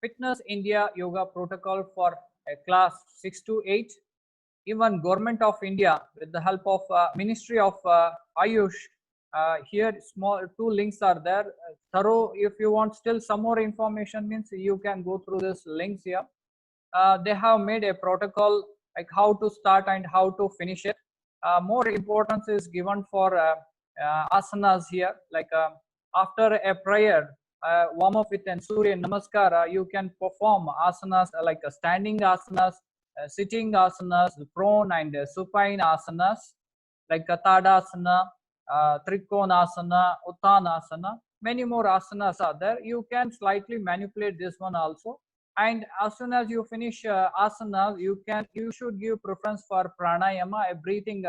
Fitness India Yoga Protocol for class 6 to 8. Even Government of India, with the help of Ministry of Ayush, here small two links are there. Thorough, if you want still some more information, means you can go through this links here. They have made a protocol like how to start and how to finish it. More importance is given for asanas here, like after a prayer, warm up with an Surya Namaskara, you can perform asanas like standing asanas, sitting asanas, prone and supine asanas, like Tadasana, Trikonasana, Uttanasana. Many more asanas are there. You can slightly manipulate this one also. And as soon as you finish asana, you should give preference for pranayama, a breathing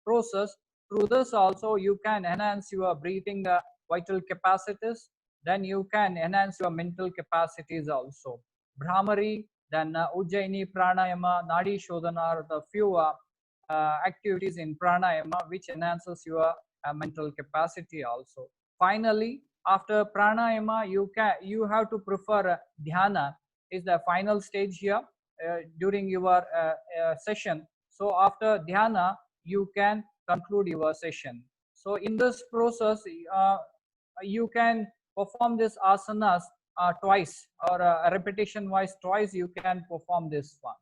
process. Through this also you can enhance your breathing vital capacities. Then you can enhance your mental capacities also. Brahmari, then Ujjaini pranayama, Nadi Shodhana are the few activities in pranayama which enhances your mental capacity also. Finally, after pranayama, you have to prefer dhyana is the final stage here during your session. So after dhyana, you can conclude your session. So in this process, you can perform this asanas twice, or repetition wise twice you can perform this one.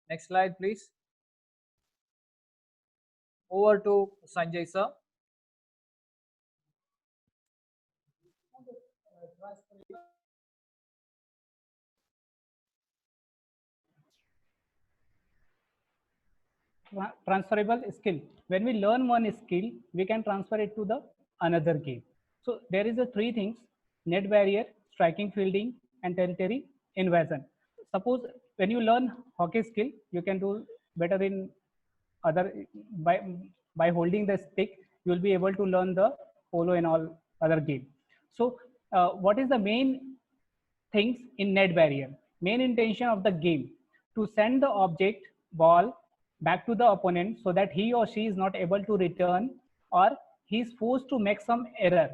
Next slide, please. Over to Sanjay sir. Transferable skill. When we learn one skill, we can transfer it to the another game. So there is a three things: net barrier, striking, fielding, and territory invasion. Suppose when you learn hockey skill, you can do better in other by holding the stick. You will be able to learn the polo and all other game. So what is the main things in net barrier? Main intention of the game to send the object ball back to the opponent so that he or she is not able to return, or he is forced to make some error.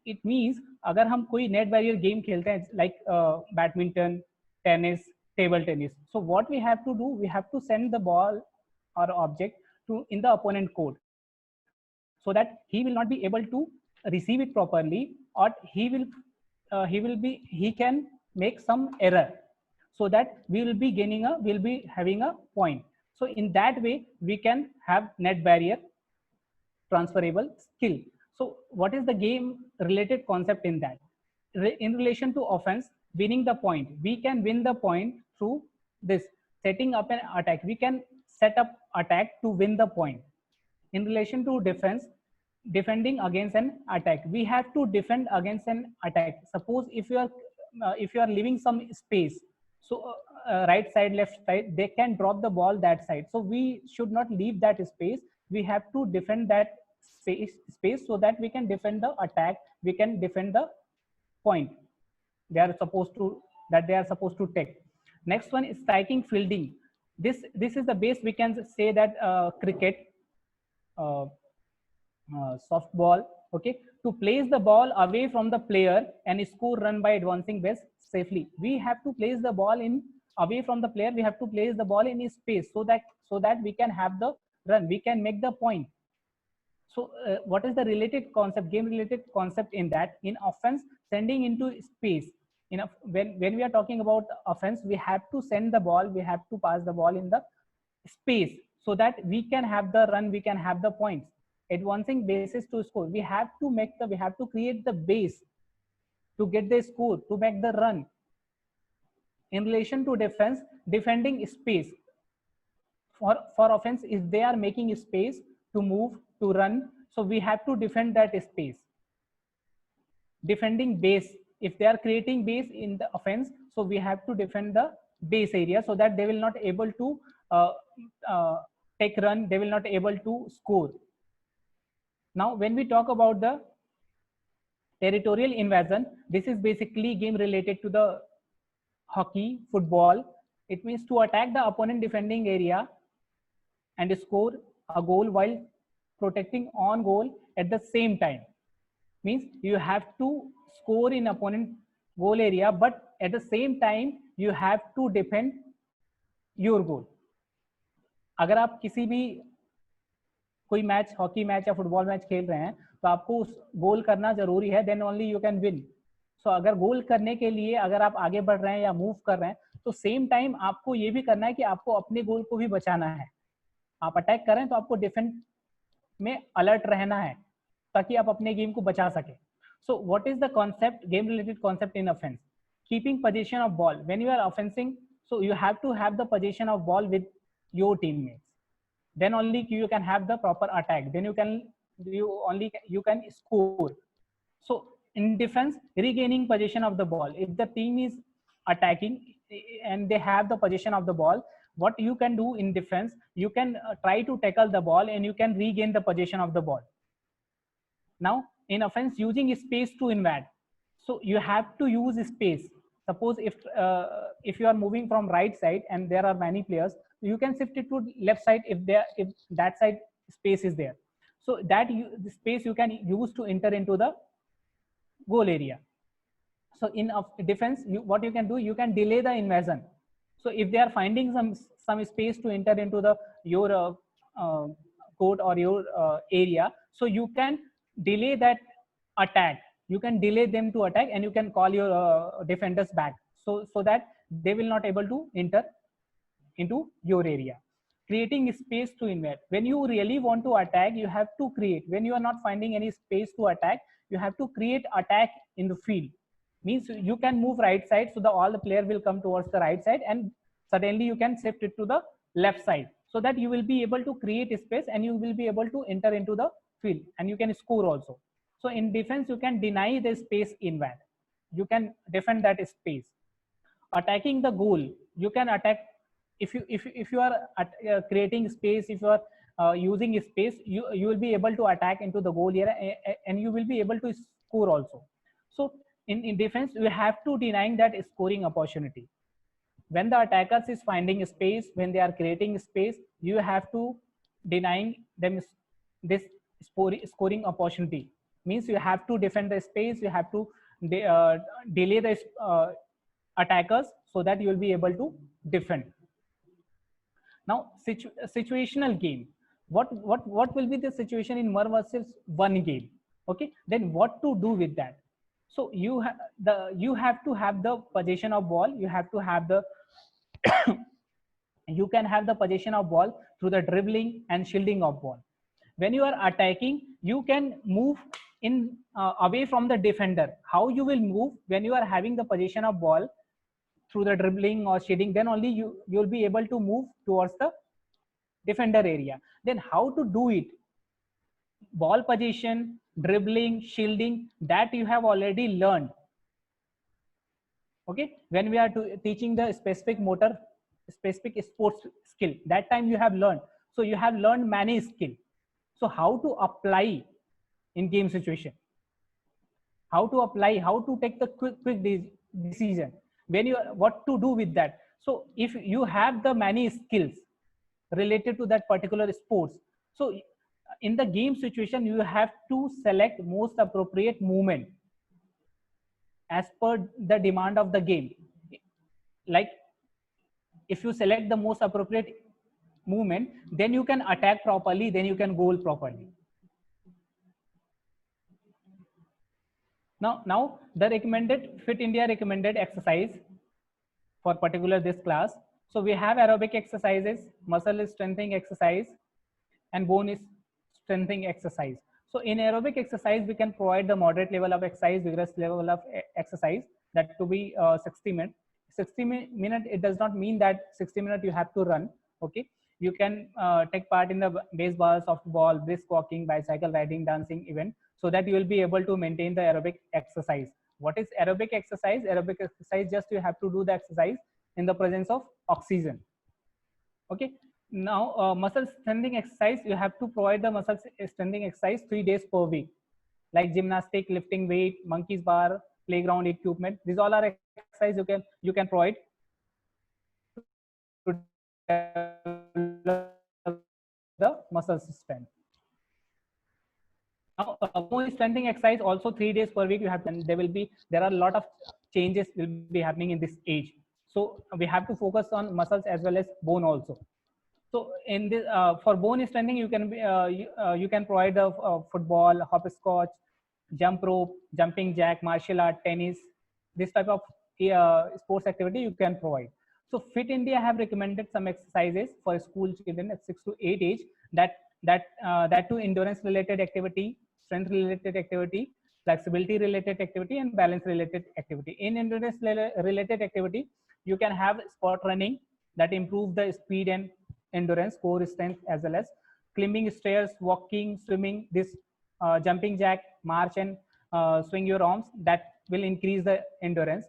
It means अगर हम कोई net barrier game खेलते हैं like badminton, tennis, table tennis, so what we have to do, we have to send the ball or object to in the opponent court so that he will not be able to receive it properly, or he can make some error, so that we will be having a point. So in that way we can have net barrier transferable skill. So what is the game related concept in that? In relation to offense, winning the point, we can win the point through this setting up an attack. We can set up attack to win the point. In relation to defense, defending against an attack, we have to defend against an attack. Suppose if you are leaving some space, so right side, left side, they can drop the ball that side, so we should not leave that space. We have to defend that space so that we can defend the attack, we can defend the point they are supposed to take. Next one is striking, fielding. This is the base. We can say that cricket, softball, okay, to place the ball away from the player and score run by advancing base safely. We have to place the ball in away from the player. We have to place the ball in space so that we can have the run, we can make the point. So what is the related concept, game related concept in that? In offense, sending into space. When we are talking about offense, we have to send the ball, we have to pass the ball in the space so that we can have the run, we can have the points. Advancing bases to score, we have to create the base to get the score, to make the run. In relation to defense, defending space. For offense, if they are making space to move, to run, so we have to defend that space. Defending base, if they are creating base in the offense, so we have to defend the base area so that they will not able to take run, they will not able to score. Now when we talk about the territorial invasion, this is basically game related to the hockey, football. It means to attack the opponent defending area and score a goal while protecting on goal at the same time. Means you have to score in opponent goal area, but at the same time you have to defend your goal. अगर आप किसी भी कोई match, hockey match या football match खेल रहे हैं, तो आपको उस गोल करना जरूरी है, then only you can win. So अगर गोल करने के लिए अगर आप आगे बढ़ रहे हैं या मूव कर रहे हैं, तो सेम टाइम आपको ये भी करना है कि आपको अपने गोल को भी बचाना है. आप अटैक कर रहे हैं तो आपको डिफेंस में अलर्ट रहना है ताकि आप अपने गेम को बचा सके. So what is the concept, game related concept in offence? Keeping position of ball. When you are offensing, so you have to have the position of ball with your teammates. Then only you can have the proper attack. Then you can score. So in defense, regaining possession of the ball. If the team is attacking and they have the possession of the ball, what you can do in defense, you can try to tackle the ball and you can regain the possession of the ball. Now in offense, using space to invade. So you have to use space. Suppose if you are moving from right side and there are many players, you can shift it to left side if that side space is there. So that the space you can use to enter into the goal area. So in defense, what you can do, you can delay the invasion. So if they are finding some space to enter into your court or your area, so you can delay that attack. You can delay them to attack and you can call your defenders back, so that they will not able to enter into your area. Creating space to invade. When you really want to attack, you have to create. When you are not finding any space to attack, you have to create attack in the field. Means you can move right side, so all the player will come towards the right side, and suddenly you can shift it to the left side, so that you will be able to create space and you will be able to enter into the field and you can score also. So in defense, you can deny the space invade. You can defend that space. Attacking the goal, you can attack. If you are creating space, if you are using space, you will be able to attack into the goal area and you will be able to score also. So in defense, you have to denying that scoring opportunity. When the attackers is finding space, when they are creating space, you have to denying them this scoring opportunity. Means you have to defend the space, you have to delay the attackers so that you will be able to defend. Now situational game. What will be the situation in 1 versus 1 game? Okay, then what to do with that? So you have to have the possession of ball. You have to have the you can have the possession of ball through the dribbling and shielding of ball. When you are attacking, you can move in away from the defender. How you will move when you are having the possession of ball through the dribbling or shielding? Then only you will be able to move towards the defender area. Then how to do it? Ball position, dribbling, shielding, that you have already learned. Okay, when we are teaching the specific sports skill, that time you have learned. So you have learned many skill. So how to apply in game situation? How to apply? How to take the quick decision? When you what to do with that? So if you have the many skills related to that particular sports, so in the game situation, you have to select most appropriate movement as per the demand of the game. Like if you select the most appropriate movement, then you can attack properly, then you can goal properly. Now the recommended Fit India recommended exercise for particular this class. So we have aerobic exercises, muscle strengthening exercise, and bone strengthening exercise. So in aerobic exercise, we can provide the moderate level of exercise, vigorous level of exercise, that to be 60 minutes. 60 minutes, it does not mean that 60 minutes you have to run. Okay, you can take part in the baseball, softball, brisk walking, bicycle riding, dancing event, so that you will be able to maintain the aerobic exercise. What is aerobic exercise? Aerobic exercise, just you have to do the exercise in the presence of oxygen. Okay, now muscle strengthening exercise, you have to provide the muscle strengthening exercise 3 days per week, like gymnastic, lifting weight, monkeys bar, playground equipment. These all are exercise you can provide to develop the muscle strength. Now bone strengthening exercise also 3 days per week you have, and there are a lot of changes will be happening in this age, so we have to focus on muscles as well as bone also. So in this, for bone strengthening, you can provide the football, hopscotch, jump rope, jumping jack, martial art, tennis. This type of sports activity you can provide. So Fit India have recommended some exercises for school children at 6 to 8 age, that to endurance related activity, strength related activity, flexibility related activity, and balance related activity. In endurance related activity, you can have sport running that improve the speed and endurance, core strength, as well as climbing stairs, walking, swimming, this jumping jack, march, and swing your arms, that will increase the endurance.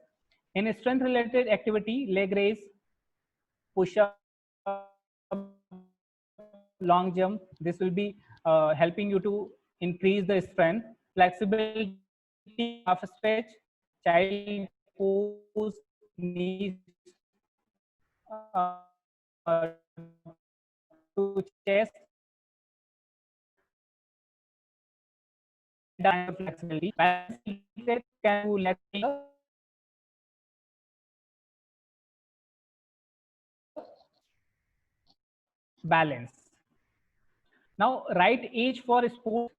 In a strength related activity, leg raise, push up, long jump, this will be helping you to increase the strength. Flexibility, half stretch, child pose, knees to chest, down flexibility. Can do let balance. Now, right age for sports.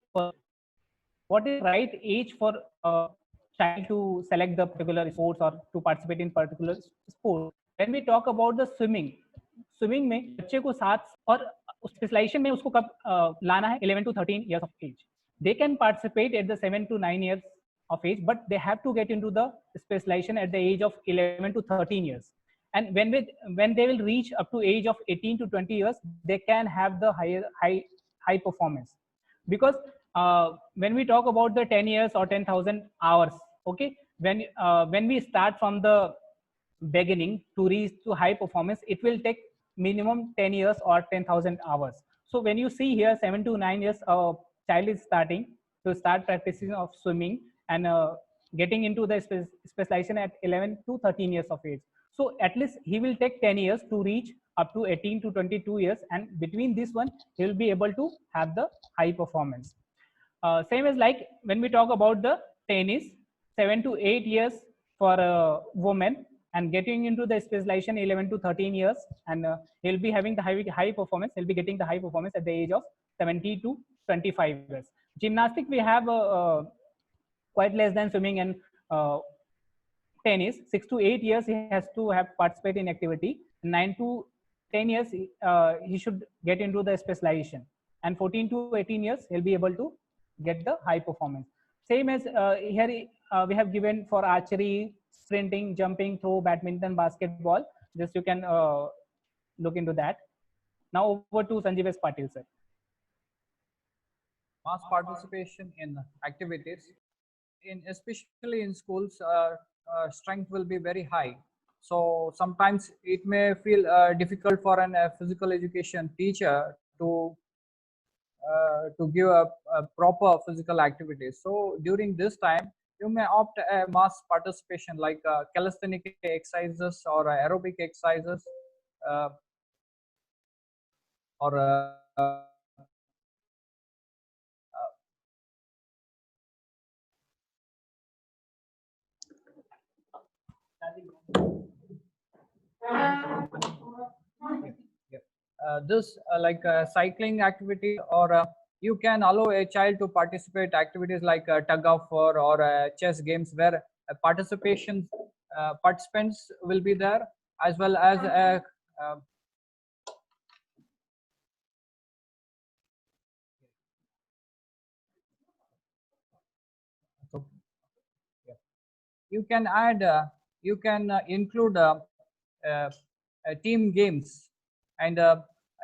What is right age for a child to select the particular sports or to participate in particular sport? When we talk about the swimming में बच्चे को 7 और specialisation में उसको कब लाना है 11 to 13 years of age. They can participate at the 7 to 9 years of age, but they have to get into the specialization at the age of 11 to 13 years. And when they will reach up to age of 18 to 20 years, they can have the high performance. Because when we talk about the 10 years or 10,000 hours, okay, when we start from the beginning to reach to high performance, it will take minimum 10 years or 10,000 hours. So when you see here 7 to 9 years, a child is starting to start practicing of swimming and getting into the specialization at 11 to 13 years of age. So at least he will take 10 years to reach up to 18 to 22 years, and between this one he will be able to have the high performance. Same as like when we talk about the tennis, 7 to 8 years for a woman, and getting into the specialization 11 to 13 years, and he'll be having the high performance. He'll be getting the high performance at the age of 70 to 25 years. Gymnastic, we have quite less than swimming and tennis. 6 to 8 years he has to have participate in activity. 9 to 10 years he should get into the specialization, and 14 to 18 years he'll be able to get the high performance. Same as here we have given for archery, sprinting, jumping, throw, badminton, basketball. Just you can look into that. Now over to Sanjeev S. Patil, sir. Mass participation in activities, especially in schools, strength will be very high. So sometimes it may feel difficult for a physical education teacher to give a proper physical activity. So during this time, you may opt a mass participation like calisthenic exercises or aerobic exercises or this like cycling activity, or you can allow a child to participate activities like tug of war or chess games, where participants will be there, as well as you can add, you can include uh, team games, and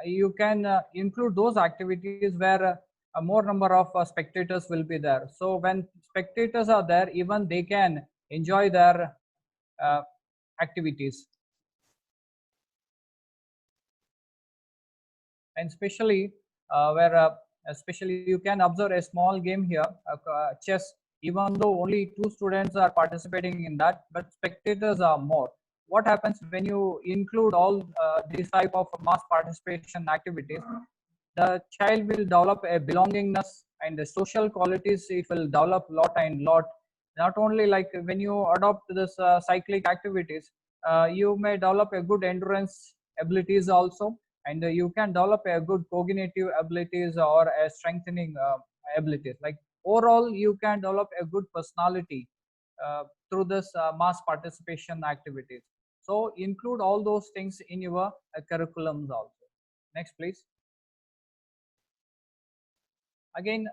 you can include those activities where a more number of spectators will be there. So when spectators are there, even they can enjoy their activities. And especially where especially you can observe a small game here, chess. Even though only 2 students are participating in that, but spectators are more. What happens when you include all these type of mass participation activities? The child will develop a belongingness, and the social qualities it will develop lot and lot. Not only like when you adopt this cyclic activities, you may develop a good endurance abilities also, and you can develop a good cognitive abilities or a strengthening abilities. Like overall you can develop a good personality through this mass participation activities. So include all those things in your curriculums also. Next please. Again,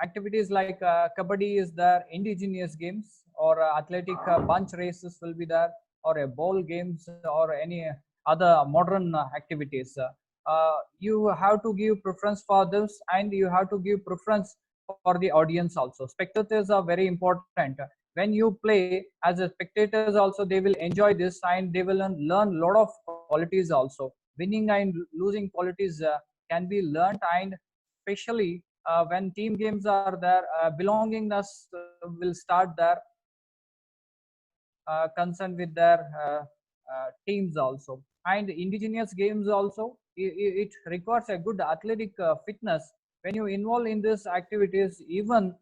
activities like kabaddi is there, indigenous games, or athletic bunch races will be there, or a ball games, or any other modern activities. You have to give preference for this, and you have to give preference for the audience also. Spectators are very important. When you play as a spectators also, they will enjoy this, and they will learn a lot of qualities also. Winning and losing qualities can be learned, and especially when team games are there, belongingness will start there, concern with their teams also. And indigenous games also, it requires a good athletic fitness. When you involve in these activities, even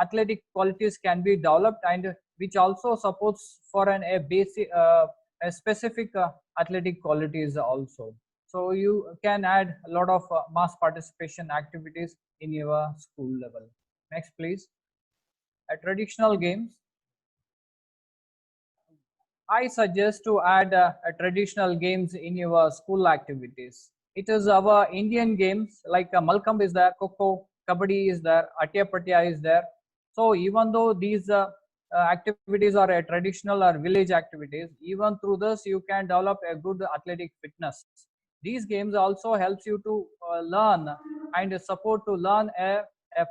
athletic qualities can be developed, and which also supports for a basic a specific athletic qualities also. So you can add a lot of mass participation activities in your school level. Next please. Traditional games, I suggest to add traditional games in your school activities. It is our Indian games like Malkam is there, Kho, Kabaddi is there, Atya Patya is there. So even though these activities are traditional or village activities, even through this you can develop a good athletic fitness. These games also helps you to learn and support to learn a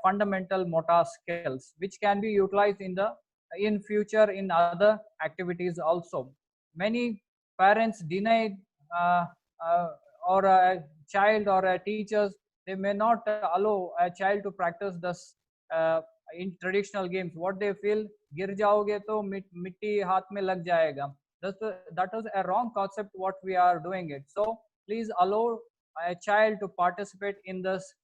fundamental motor skills, which can be utilized in future in other activities also. Many parents deny uh, uh, or a child or a teachers, they may not allow a child to practice this in traditional games. What they feel, गिर जाओगे तो मिट्टी हाथ में लग जाएगा. That is a wrong concept what we are doing it. So please allow a child to participate in this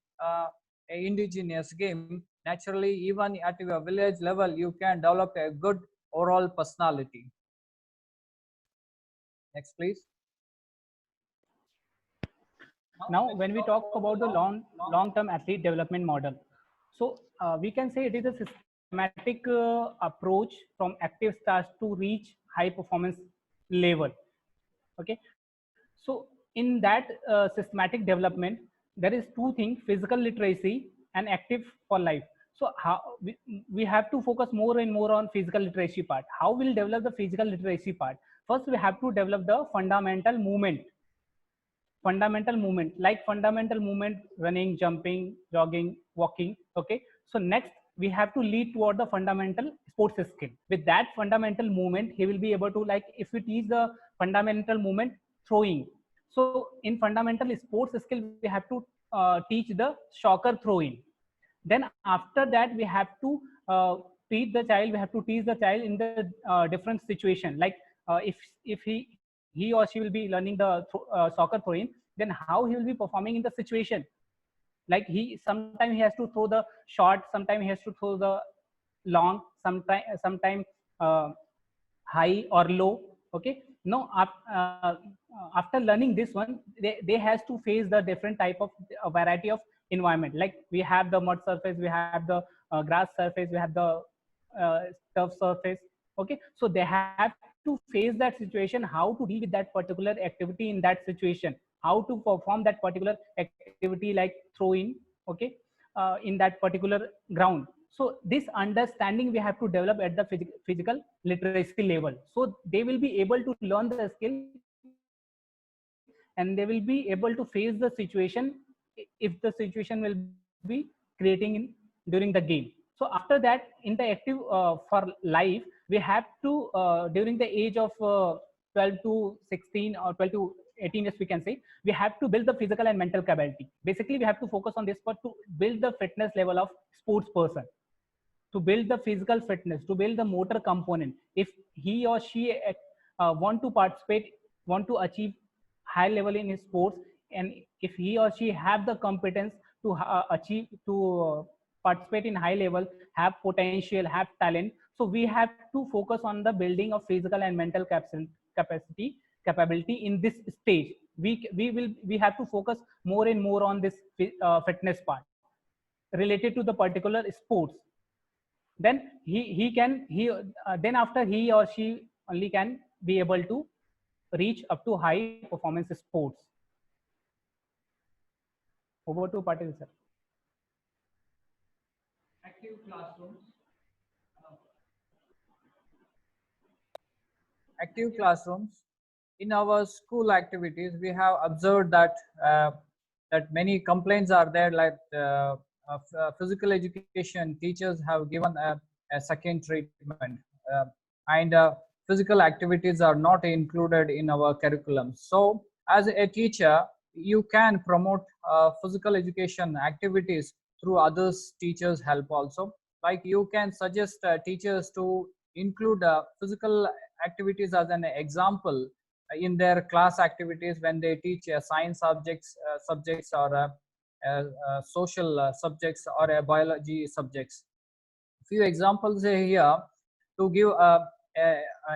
indigenous game. Naturally, even at your village level, you can develop a good overall personality. Next, please. Now, when we talk about the long-term athlete development model, so we can say it is a systematic approach from active stars to reach high performance level. Okay, so in that systematic development, there is two things: physical literacy and active for life. So how we have to focus more and more on physical literacy part. How we'll develop the physical literacy part? First, we have to develop the fundamental movement, like fundamental movement, running, jumping, jogging, walking. Okay, so next we have to lead toward the fundamental sports skill. With that fundamental movement, he will be able to, like if we teach the fundamental movement, throwing, so in fundamental sports skill we have to teach the shocker throwing. Then after that we have to teach the child, in the different situation, like if he or she will be learning the soccer throwing, then how he will be performing in the situation. Like sometimes he has to throw the short, sometimes he has to throw the long, sometime high or low. Okay, no, after learning this one, they has to face the different type of variety of environment. Like we have the mud surface, we have the grass surface, we have the turf surface. Okay, so they have to face that situation, how to deal with that particular activity in that situation, how to perform that particular activity like throwing. Okay, in that particular ground. So this understanding we have to develop at the physical literacy level, so they will be able to learn the skill and they will be able to face the situation if the situation will be creating in during the game. So after that, in the active for life, we have to during the age of 12 to 16 or 12 to 18 years, we can say, we have to build the physical and mental capability. Basically we have to focus on this part to build the fitness level of sports person, to build the physical fitness, to build the motor component. If he or she want to participate, want to achieve high level in his sports, and if he or she have the competence to achieve to participate in high level, have potential, have talent, so we have to focus on the building of physical and mental capability in this stage. We have to focus more and more on this fitness part related to the particular sports. Then then after he or she only can be able to reach up to high performance sports. Over to Patil sir. Active classrooms. Active classrooms. In our school activities, we have observed that that many complaints are there, like physical education teachers have given a second treatment, and physical activities are not included in our curriculum. So as a teacher, you can promote physical education activities through others teachers help also. Like you can suggest teachers to include physical activities as an example in their class activities when they teach science subjects or social subjects or biology subjects. Few examples here to give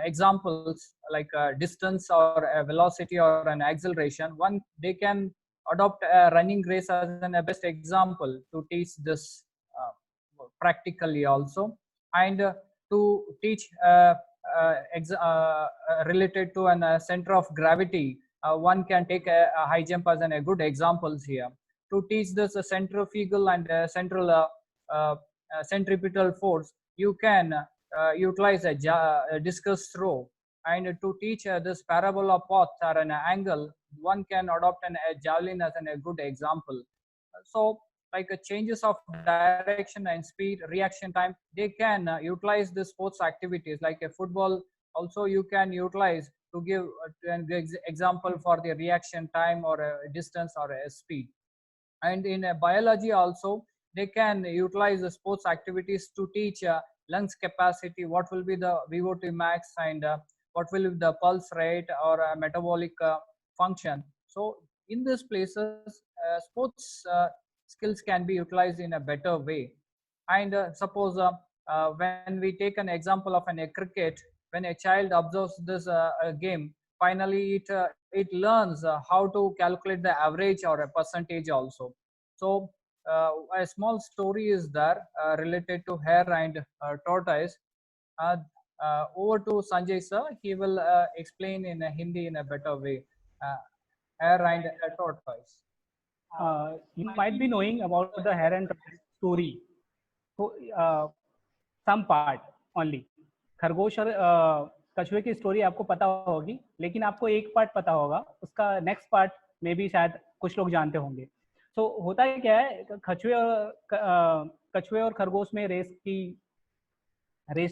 examples like distance or velocity or an acceleration. One, they can adopt a running race as a best example to teach this practically also, and to teach related to an center of gravity. One can take a high jump as a good examples here. To teach this centrifugal and central centripetal force, you can utilize a discus throw. And to teach this parabola path or an angle, one can adopt a javelin as a good example. So like changes of direction and speed, reaction time, they can utilize the sports activities. Like a football also you can utilize to give an example for the reaction time or a distance or a speed. And in biology also, they can utilize the sports activities to teach lungs capacity, what will be the VO2 max, and what will be the pulse rate or metabolic function. So in these places, sports skills can be utilized in a better way. And suppose when we take an example of a cricket, when a child observes this game, finally it learns how to calculate the average or a percentage also. So a small story is there related to hare and tortoise. Over to Sanjay sir, he will explain in Hindi in a better way. Hare and tortoise. You might be knowing about the hare and tortoise story. So some part only. खरगोश और कछुए की story आपको पता होगी, लेकिन आपको एक पार्ट पता होगा, उसका नेक्स्ट पार्ट में भी शायद कुछ लोग जानते होंगे. तो होता है क्या है, कछुए और खरगोश में रेस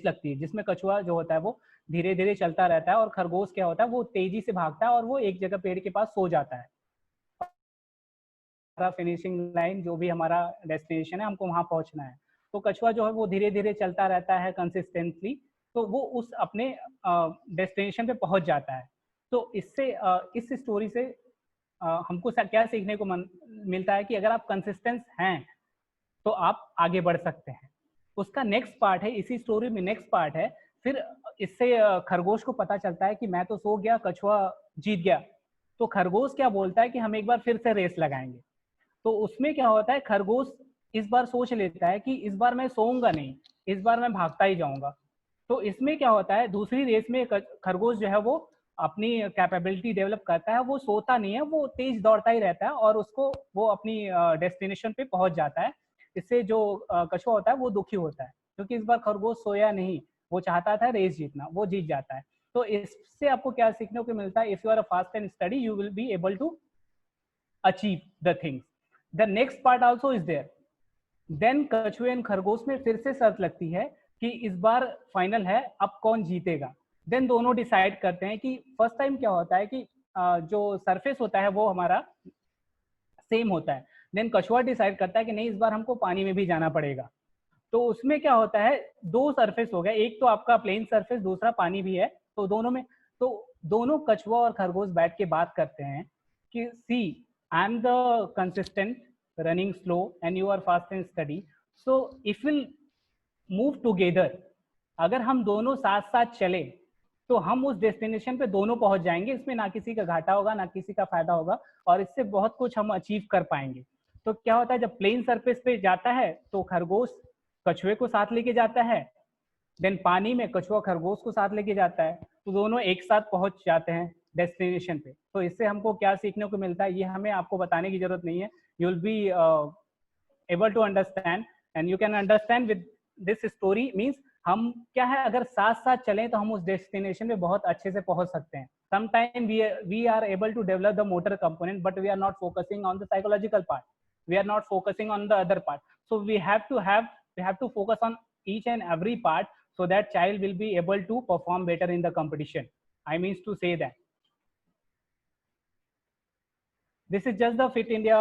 लगती है, जिसमें कछुआ जो होता है वो धीरे धीरे चलता रहता है और खरगोश क्या होता है वो तेजी से भागता है और वो एक जगह पेड़ के पास सो जाता है. फिनिशिंग लाइन जो भी हमारा डेस्टिनेशन है, हमको वहां पहुंचना है. तो कछुआ जो है वो धीरे धीरे चलता रहता है कंसिस्टेंटली, तो वो उस अपने डेस्टिनेशन पे पहुंच जाता है. तो इससे इस स्टोरी से हमको क्या सीखने को मिलता है कि अगर आप कंसिस्टेंट हैं तो आप आगे बढ़ सकते हैं. उसका नेक्स्ट पार्ट है, इसी स्टोरी में नेक्स्ट पार्ट है, फिर इससे खरगोश को पता चलता है कि मैं तो सो गया, कछुआ जीत गया. तो खरगोश क्या बोलता है कि हम एक बार फिर से रेस लगाएंगे. तो उसमें क्या होता है, खरगोश इस बार सोच लेता है कि इस बार मैं सोऊंगा नहीं, इस बार मैं भागता ही जाऊंगा. तो इसमें क्या होता है, दूसरी रेस में खरगोश जो है वो अपनी कैपेबिलिटी डेवलप करता है, वो सोता नहीं है, वो तेज दौड़ता ही रहता है और उसको वो अपनी डेस्टिनेशन पे पहुंच जाता है. इससे जो कछुआ होता है वो दुखी होता है, क्योंकि इस बार खरगोश सोया नहीं, वो चाहता था रेस जीतना, वो जीत जाता है। तो इससे आपको क्या सीखने को मिलता है, if you are a fast and study you will be able to achieve the things. The next part also is there. Then कछुए एंड खरगोश में फिर से शर्त लगती है कि इस बार फाइनल है, अब कौन जीतेगा। देन दोनों डिसाइड करते हैं कि फर्स्ट टाइम क्या होता है कि जो सरफेस होता है वो हमारा सेम होता है। देन कछुआ डिसाइड करता है कि नहीं, इस बार हमको पानी में भी जाना पड़ेगा। तो उसमें क्या होता है, दो सरफेस हो गया, एक तो आपका प्लेन सरफेस, दूसरा पानी भी है। तो दोनों में, तो दोनों कछुआ और खरगोश बैठ के बात करते हैं कि see, I am the consistent running slow and you are fast and steady, so if we'll move together, अगर हम दोनों साथ साथ चले तो हम उस डेस्टिनेशन पे दोनों पहुंच जाएंगे, इसमें ना किसी का घाटा होगा ना किसी का फायदा होगा, और इससे बहुत कुछ हम अचीव कर पाएंगे। तो क्या होता है, जब प्लेन सरफेस पे जाता है तो खरगोश कछुए को साथ लेके जाता है, देन पानी में कछुआ खरगोश को साथ लेके जाता है, तो दोनों एक साथ पहुंच जाते हैं डेस्टिनेशन पे। तो इससे हमको क्या सीखने को मिलता है, ये हमें आपको बताने की जरूरत नहीं है, you will be able to understand and you can understand with this story means हम क्या है, अगर साथ साथ चलें तो हम उस डेस्टिनेशन पे बहुत अच्छे से पहुंच सकते हैं। Sometime we are able to develop the motor component, but we are not focusing on the psychological part, we are not focusing on the other part, so we have to focus on each and every part so that child will be able to perform better in the competition. I means to say that this is just the Fit India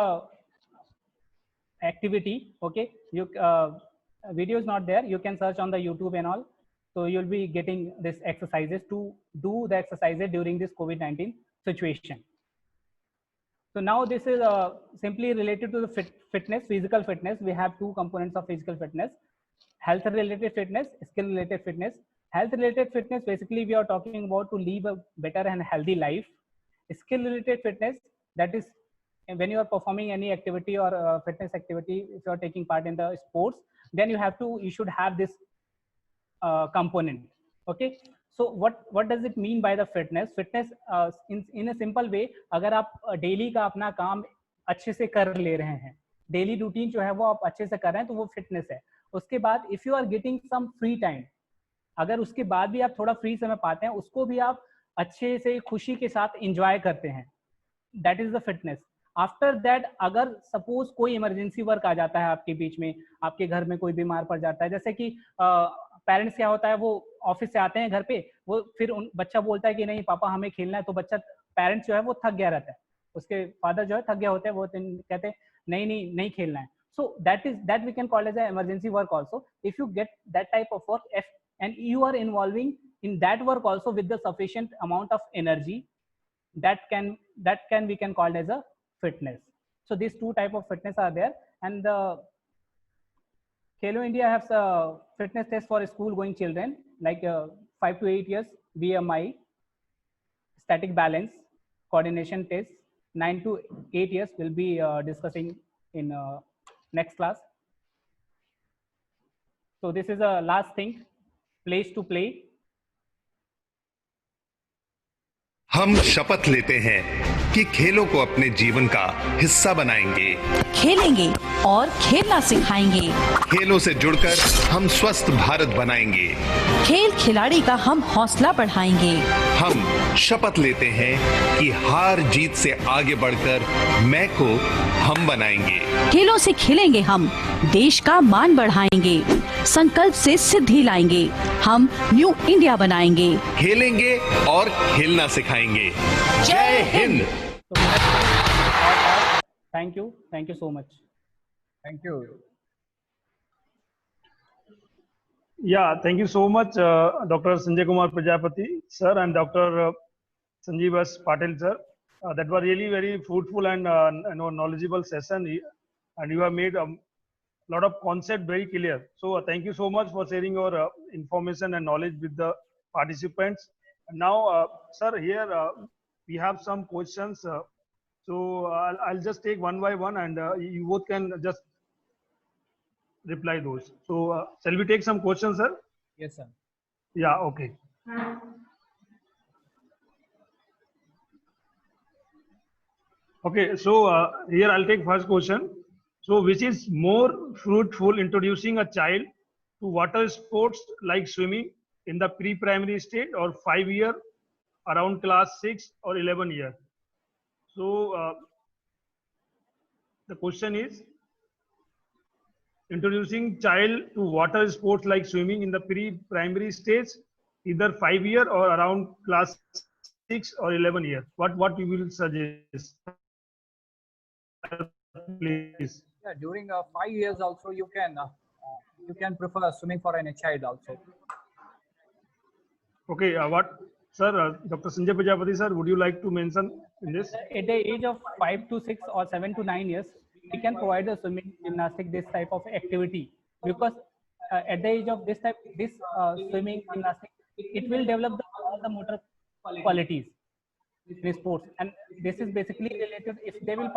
activity. Okay, you video is not there, you can search on the YouTube and all, so you'll be getting this exercises to do the exercises during this COVID-19 situation. So now this is simply related to the fitness, physical fitness. We have two components of physical fitness: health related fitness, skill related fitness. Health related fitness, basically we are talking about to live a better and healthy life. Skill related fitness, that is when you are performing any activity or fitness activity, if you are taking part in the sports, then you should have this component. Okay, so what does it mean by the fitness? In a simple way, अगर आप daily का अपना काम अच्छे से कर ले रहे हैं, डेली रूटीन जो है वो आप अच्छे से कर रहे हैं, तो वो फिटनेस है। उसके बाद if you are getting some free time, अगर उसके बाद भी आप थोड़ा फ्री समय पाते हैं, उसको भी आप अच्छे से खुशी के साथ एंजॉय करते हैं, that is the fitness. After that, अगर सपोज कोई इमरजेंसी वर्क आ जाता है आपके बीच में, आपके घर में कोई बीमार पड़ जाता है, जैसे कि पेरेंट्स क्या होता है, वो ऑफिस से आते हैं घर पे, वो फिर बच्चा बोलता है कि नहीं पापा हमें खेलना है, तो बच्चा, पेरेंट्स जो है वो थक गया रहता है, उसके फादर जो है थक गया होते हैं, वो कहते हैं नहीं खेलना है। So that we can call as an emergency work also. If you get that type of work, and you are involving in that work also with the sufficient amount of energy, that can we can call as a fitness. So these two type of fitness are there, and the Khelo India has a fitness test for school going children like 5 to 8 years, BMI, static balance, coordination test. 9 to 8 years will be discussing in next class. So this is a last thing, place to play. हम शपथ लेते हैं कि खेलों को अपने जीवन का हिस्सा बनाएंगे, खेलेंगे और खेलना सिखाएंगे। खेलों से जुड़कर हम स्वस्थ भारत बनाएंगे, खेल खिलाड़ी का हम हौसला बढ़ाएंगे। हम शपथ लेते हैं कि हार जीत से आगे बढ़कर मैं को हम बनाएंगे। खेलों से खेलेंगे हम, देश का मान बढ़ाएंगे, संकल्प से सिद्धि लाएंगे, हम न्यू इंडिया बनाएंगे। खेलेंगे और खेलना सिखाएंगे। जय Hind. Thank you so much. Thank you. Yeah, thank you so much, Dr. Sanjay Kumar Prajapati sir and Dr. Sanjeev S. Patil sir. That was really very fruitful and knowledgeable session, and you have made a lot of concept very clear. So thank you so much for sharing your information and knowledge with the participants. Now, sir, here we have some questions. So I'll just take one by one, and you both can just reply those. So shall we take some questions, sir? Yes, sir. Yeah, okay. Okay, so here I'll take first question. So which is more fruitful, introducing a child to water sports like swimming in the pre-primary stage, or 5 year around class 6 or 11 year? So the question is, introducing child to water sports like swimming in the pre-primary stage, either 5 year or around class 6 or 11 year. What you will suggest? Please. Yeah, during 5 years also you can prefer swimming for a child also. Okay, what, sir, Dr. Sanjay Prajapati, sir, would you like to mention in this? At the age of 5 to 6 or 7 to 9 years, we can provide the swimming, gymnastic, this type of activity, because at the age of this swimming, gymnastic, it will develop all the motor qualities in sports, and this is basically related. If they will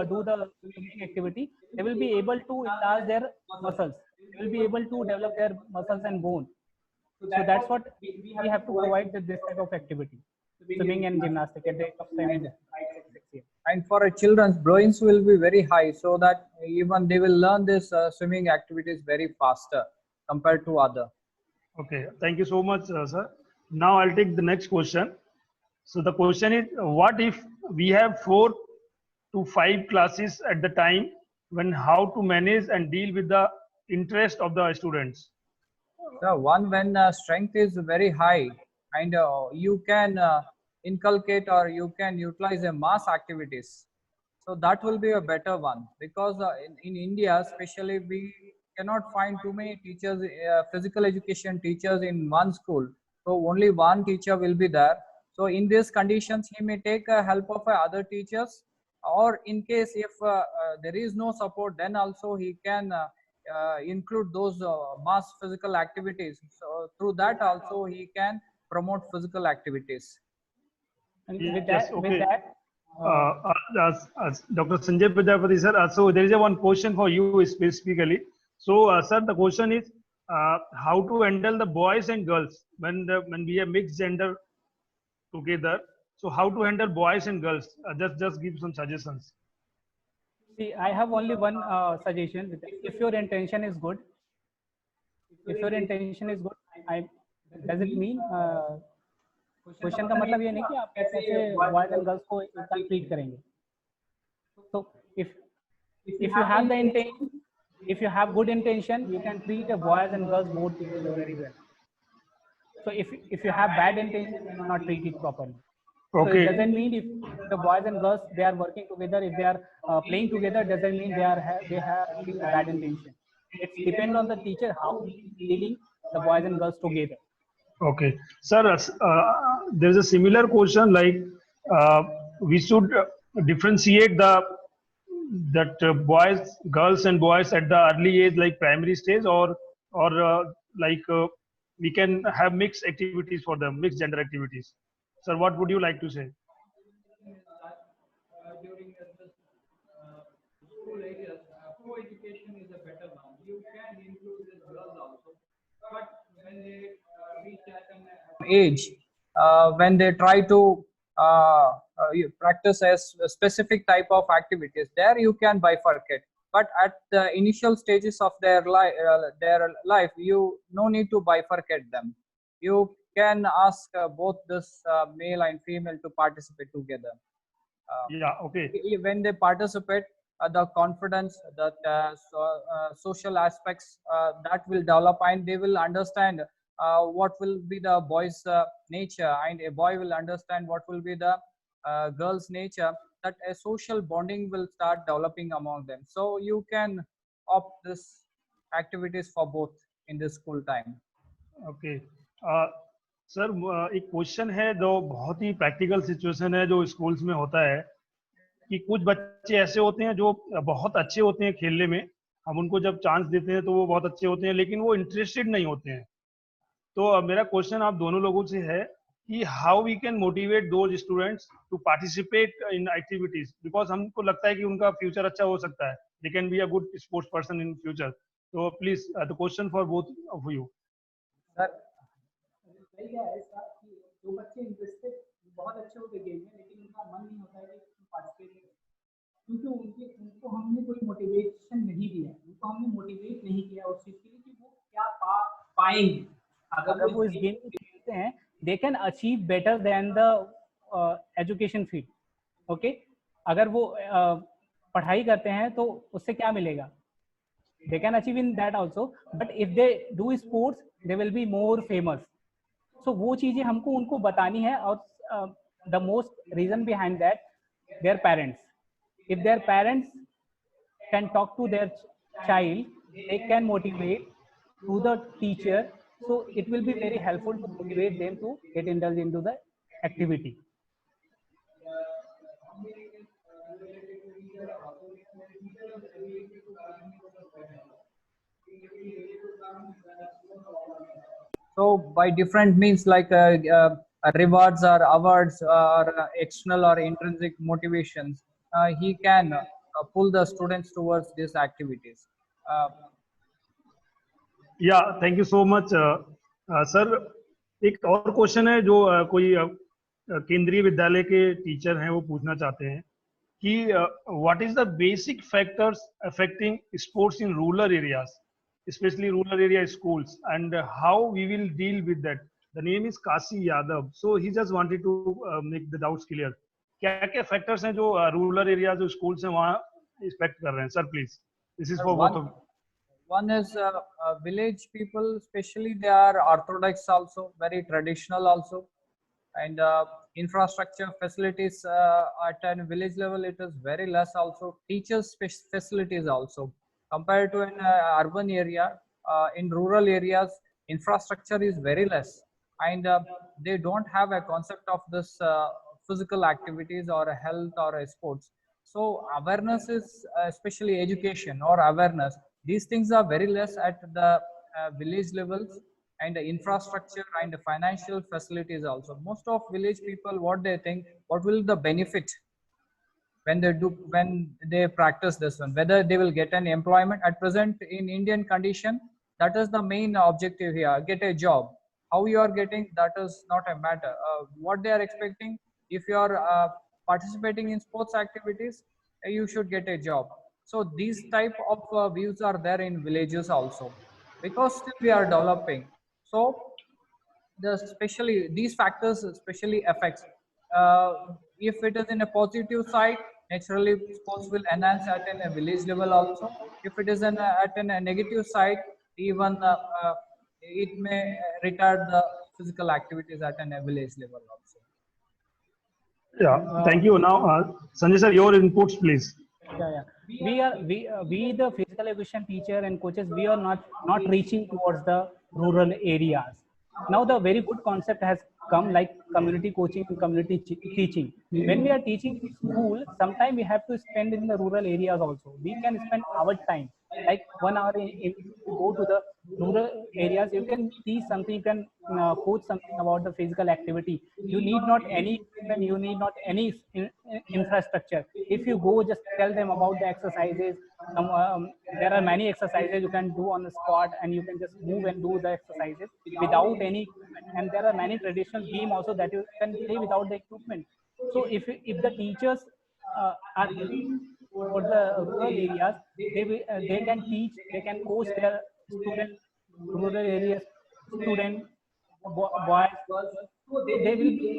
do the swimming activity, they will be able to enlarge their muscles. They will be able to develop their muscles and bone. So that's what we have to provide with this type of activity, swimming and gymnastic at the age of 7 to 6 years. And for a children's brains will be very high, so that even they will learn this swimming activities very faster compared to other. Okay, thank you so much, sir. Now I'll take the next question. So the question is, what if we have 4 to 5 classes at the time, when how to manage and deal with the interest of the students? So when strength is very high, and you can inculcate or you can utilize a mass activities, so that will be a better one, because in India especially we cannot find too many teachers, physical education teachers in one school. So only one teacher will be there. So in these conditions he may take help of other teachers, or in case if there is no support, then also he can include those mass physical activities. So through that also he can promote physical activities. And Yes, okay. with that, Dr. Sanjay Prajapati, sir, so there is one question for you specifically. So, sir, the question is, how to handle the boys and girls when we have mixed gender together? So, how to handle boys and girls? Just give some suggestions. see, I have only one suggestion. If your intention is good, does it mean question का मतलब ये नहीं कि आप कैसे boys and girls को एक साथ ट्रीट करेंगे. So if you have the intention, if you have good intention, you can treat the boys and girls both very well. So if you have bad intention, you cannot treat it properly. So Okay. it doesn't mean if the boys and girls they are working together, if they are playing together, doesn't mean they have having a bad intention. It depends on the teacher how he is dealing the boys and girls together. Okay, sir. There's a similar question like we should differentiate that boys, girls, and boys at the early age, like primary stage, or we can have mixed activities for them, mixed gender activities. Sir, what would you like to say? During school areas, co-education is a better one. You can include the girls also, but when they reach at an age, when they try to practice a specific type of activities, there you can bifurcate. But at the initial stages of their life, you no need to bifurcate them. You can ask both this male and female to participate together. Yeah. Okay. When they participate, the confidence, that social aspects that will develop, and they will understand what will be the boy's nature, and a boy will understand what will be the girl's nature, that a social bonding will start developing among them. So you can opt this activities for both in this school time. Okay sir, एक question है जो बहुत ही practical situation है जो schools में होता है कि कुछ बच्चे ऐसे होते हैं जो बहुत अच्छे होते हैं खेलने में, हम उनको जब चांस देते हैं तो वो बहुत अच्छे होते हैं, लेकिन वो इंटरेस्टेड नहीं होते हैं. तो मेरा क्वेश्चन आप दोनों लोगों से है कि how we can motivate those students to participate in activities, because हमको लगता है कि उनका फ्यूचर अच्छा हो सकता है, they can be a good sports person in future. तो please the question for both of you. Sir, सही क्या है इसका कि जो बच्चे इंटरेस्टेड बहुत अच्छे होते गेम में, लेकिन उनका मन नहीं होता है कि पार्टिसिपेट करें, क्योंकि उनको हमने कोई मोटिवेशन नहीं दिया है, उनको हमने मोटिवेट नहीं किया उस चीज के लिए कि वो क्या पाएंगे अगर वो इस गेम को खेलते हैं, they can achieve better than the education field. Okay, अगर वो पढ़ाई करते हैं तो उससे क्या मिलेगा, they can achieve in that also, but if they do sports they will be more famous। so वो चीजें हमको उनको बतानी है। और the most reason behind that, their parents, if their parents can talk to their child, they can motivate to the teacher, so it will be very helpful to motivate them to get indulged into the activity। So by different means like rewards or awards or external or intrinsic motivations, he can pull the students towards these activities. Yeah, thank you so much, sir। एक और question है जो कोई केंद्रीय विद्यालय के teacher हैं वो पूछना चाहते हैं कि what is the basic factors affecting sports in rural areas, especially rural area schools, and how we will deal with that। The name is Kasi Yadav, so he just wanted to make the doubts clear। क्या क्या factors हैं जो rural area जो schools हैं वहाँ expect कर रहे हैं? Sir please, this is for both of. One is village people, especially they are orthodox also, very traditional also, and infrastructure facilities at a village level it is very less also. Teachers facilities also compared to an urban area, in rural areas infrastructure is very less, and they don't have a concept of this physical activities or health or sports. So awareness is especially education or awareness, these things are very less at the village levels, and the infrastructure and the financial facilities also. Most of village people, what they think, what will the benefit when they practice this one, whether they will get an employment. At present in Indian condition, that is the main objective here, get a job. How you are getting, that is not a matter. What they are expecting, if you are participating in sports activities, you should get a job. So these type of views are there in villages also, because still we are developing. So especially these factors especially affects, if it is in a positive side, naturally sports will enhance at a village level also. If it is at a negative side, even it may retard the physical activities at a village level also. Yeah, thank you। Now Sanjay sir, your inputs please। Yeah, we the physical education teacher and coaches, we are not reaching towards the rural areas. Now the very good concept has come, like community coaching and community teaching. When we are teaching in school, sometimes we have to spend in the rural areas also. We can spend our time, like 1 hour in go to the rural areas. You can teach something, you can coach something about the physical activity. You need not any equipment, you need not any infrastructure. If you go, just tell them about the exercises. There are many exercises you can do on the spot, and you can just move and do the exercises without any equipment. And there are many traditional games also that you can play without the equipment. So if the teachers are for the rural areas, they can teach, they can coach their students, rural areas students, boys, girls. So they will be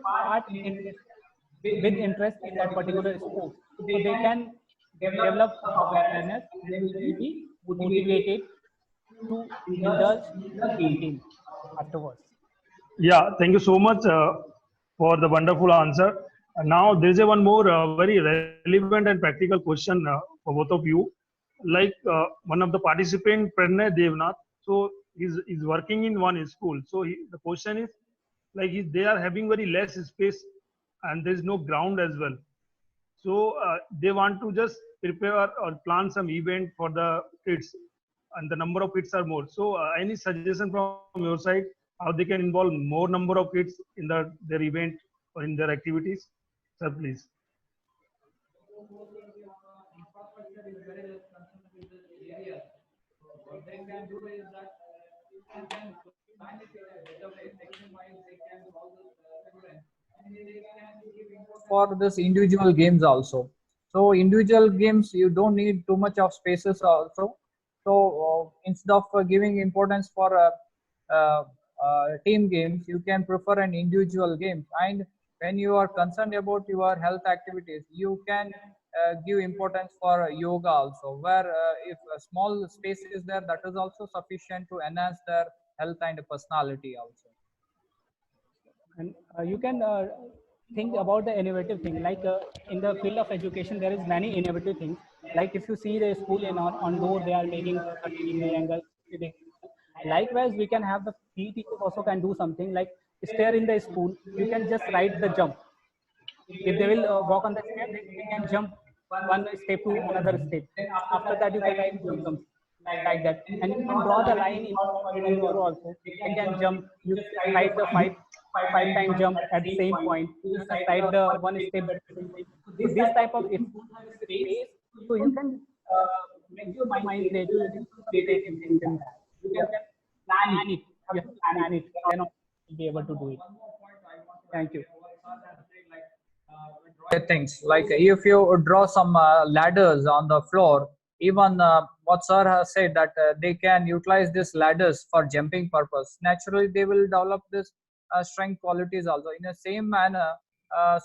part with interest in that particular sport. So they can develop awareness, and they will be motivated to indulge the game afterwards. Yeah, thank you so much for the wonderful answer। Now there is one more very relevant and practical question for both of you। Like one of the participant, Pranay Devnath, so he's working in one school. So the question is, like they are having very less space and there is no ground as well. So they want to just prepare or plan some event for the kids, and the number of kids are more. So any suggestion from your side how they can involve more number of kids in their event or in their activities? Sir, please। Infrastructure is very less concerned with this area. So what they can do is that they can plan it in a better way. Section-wise, they can solve this children, and they can give input for this individual games also. So individual games, you don't need too much of spaces also. So instead of giving importance for team games, you can prefer an individual game. And when you are concerned about your health activities, you can give importance for yoga also, where if a small space is there, that is also sufficient to enhance their health and personality also. And you can think about the innovative thing, like in the field of education there is many innovative things, like if you see the school in on door, they are making 30-degree angle, 60-degree. Likewise, we can have the PE teachers also can do something like stair in the school. You can just write the jump. If they will walk on the step, they can jump one step to another step. Then after that, you can write jump like that, and you can draw the line in corridor also. They can jump. You write the five time jump at the same point. You just write the one step at the same point. So this type of if space, so you can make your mind creative. You can create in that. You can plan it. You have to plan it. Then you'll be able to do it. Thank you. Things like if you draw some ladders on the floor, even what sir has said that they can utilize these ladders for jumping purpose, naturally they will develop this strength qualities also. In the same manner,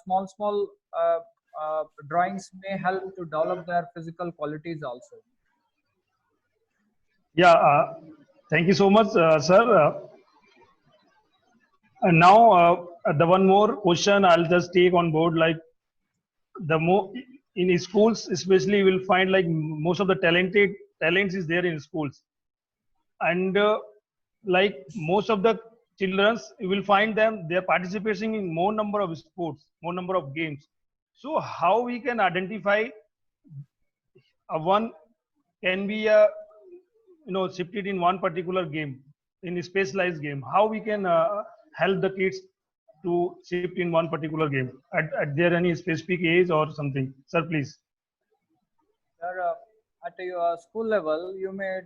small drawings may help to develop their physical qualities also. Yeah, thank you so much, sir. And now the one more question I'll just take on board, like the more in schools especially you will find like most of the talents is there in schools, and like most of the childrens you will find them they are participating in more number of sports, more number of games. So how we can identify one can be shifted in one particular game, in a specialized game, how we can help the kids to shift in one particular game at there any specific age or something? Sir, please. Sir, at your school level, you may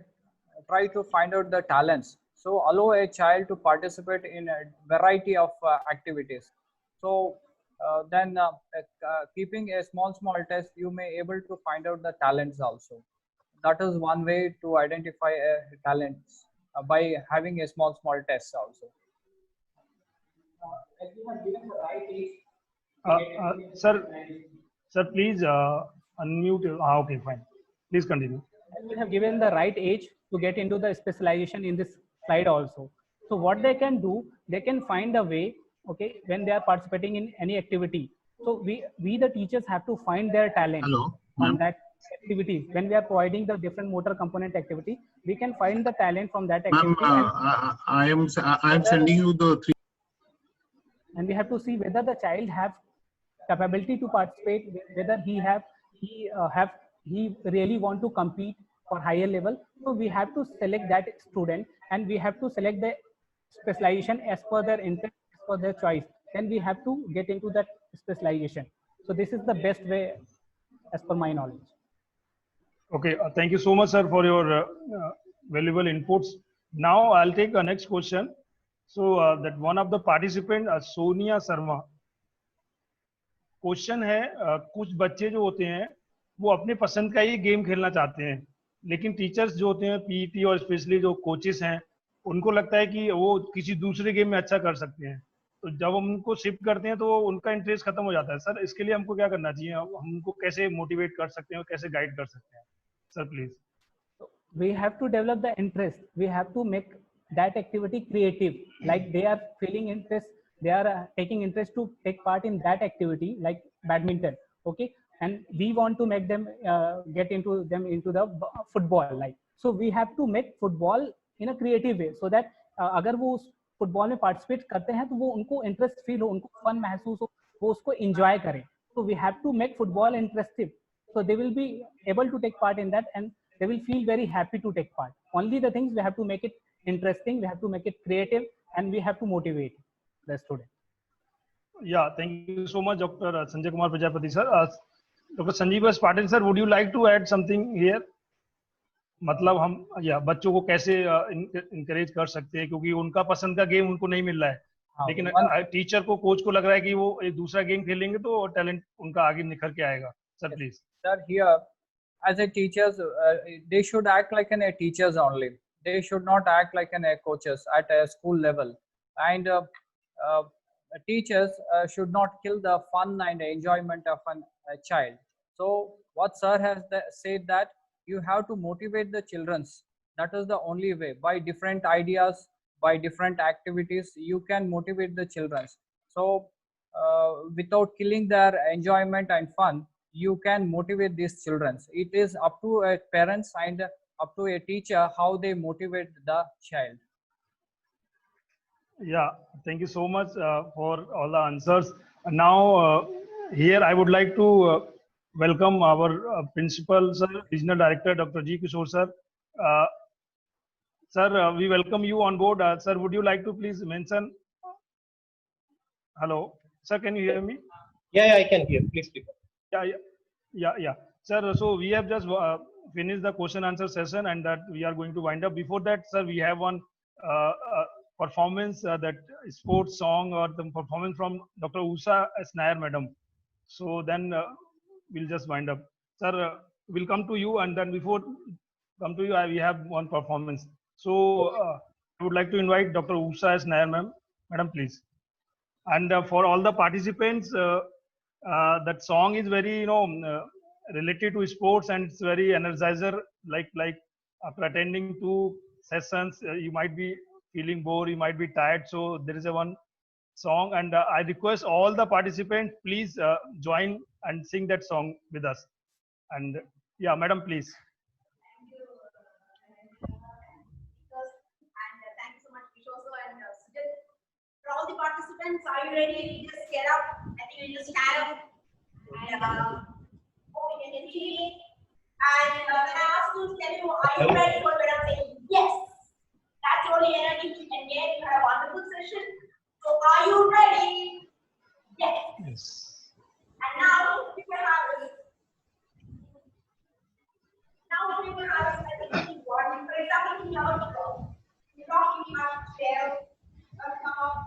try to find out the talents. So allow a child to participate in a variety of activities. So then keeping a small test, you may able to find out the talents also. That is one way to identify talents by having a small test also. Sir, please unmute. Okay, fine. Please continue. We have given the right age to get into the specialization in this slide also. So what they can do, they can find a way, okay, when they are participating in any activity. So we the teachers have to find their talent on that activity. When we are providing the different motor component activity, we can find the talent from that activity. I am sending you the three. And we have to see whether the child have capability to participate, whether he really want to compete for higher level. So we have to select that student, and we have to select the specialization as per their interest, as per their choice. Then we have to get into that specialization. So this is the best way as per my knowledge. Okay, thank you so much, sir, for your valuable inputs. Now I'll take the next question. So that one of the participant, Sonia Sharma, question है कुछ बच्चे जो होते हैं वो अपने पसंद का ही गेम खेलना चाहते हैं, लेकिन टीचर्स जो होते हैं पीईटी और स्पेशली जो कोचेस हैं उनको लगता है कि वो किसी दूसरे गेम में अच्छा कर सकते हैं, तो जब हम उनको शिफ्ट करते हैं तो उनका इंटरेस्ट खत्म हो जाता है. सर, इसके लिए हमको क्या करना चाहिए, हम उनको कैसे मोटिवेट कर सकते हैं और कैसे गाइड कर सकते हैं? Sir please. We have to develop the interest. We have to make that activity creative, like they are feeling interest, they are taking interest to take part in that activity, like badminton, okay, and we want to make them get into the football, like, so we have to make football in a creative way, so that अगर वो उस football में participate करते हैं तो वो उनको interest feel हो, उनको फन महसूस हो, वो उसको एंजॉय करें. So we have to make football interesting, so they will be able to take part in that and they will feel very happy to take part. Only the things we have to make it interesting, we have to make it creative, and we have to motivate the student. Yeah, thank you so much, Dr. Sanjay Kumar Prajapati sir. Dr. Sanjeev S. Patil sir, would you like to add something here? मतलब हम बच्चों को कैसे encourage कर सकते हैं, क्योंकि उनका पसंद का गेम उनको नहीं मिल रहा है, लेकिन टीचर को, कोच को लग रहा है कि वो एक दूसरा गेम खेलेंगे तो टैलेंट उनका आगे निखर के आएगा. Sir, please. Sir, here, as a teachers, they should act like a teachers only. They should not act like a coaches at a school level. And uh, teachers should not kill the fun and enjoyment of a child. So what sir has said that you have to motivate the childrens. That is the only way. By different ideas, by different activities, you can motivate the childrens. So without killing their enjoyment and fun, you can motivate these children. It is up to a parents and up to a teacher how they motivate the child. Yeah, thank you so much for all the answers. Now, here I would like to welcome our principal, sir, regional director, Dr. G. Kishore, sir. Sir, we welcome you on board. Sir, would you like to please mention? Hello, sir, can you hear me? Yeah, I can hear. Please speak. Yeah. Sir, so we have just finished the question answer session, and that we are going to wind up. Before that, sir, we have one performance, that sports song or the performance from Dr. Usha S. Nair, madam. So then we'll just wind up. Sir, we'll come to you, and then before come to you, we have one performance. So I would like to invite Dr. Usha S. Nair, madam, please. And for all the participants, that song is very, related to sports, and it's very energizer. Like after attending 2 sessions, you might be feeling bored, you might be tired. So there is a one song, and I request all the participants, please join and sing that song with us. And yeah, madam, please. Thank you so much, Kishore sir and Sujit. For all the participants, are you ready? Just get up. I think you just stand up and hope you can feel it. And when I ask you to tell you, are you ready for it? I'm saying yes. That's the only energy you can get. You had a wonderful session. So are you ready? Yes. And now we can have it. Now we will have it as a team one. For example, we have a dog. The dog we have to share. Come up.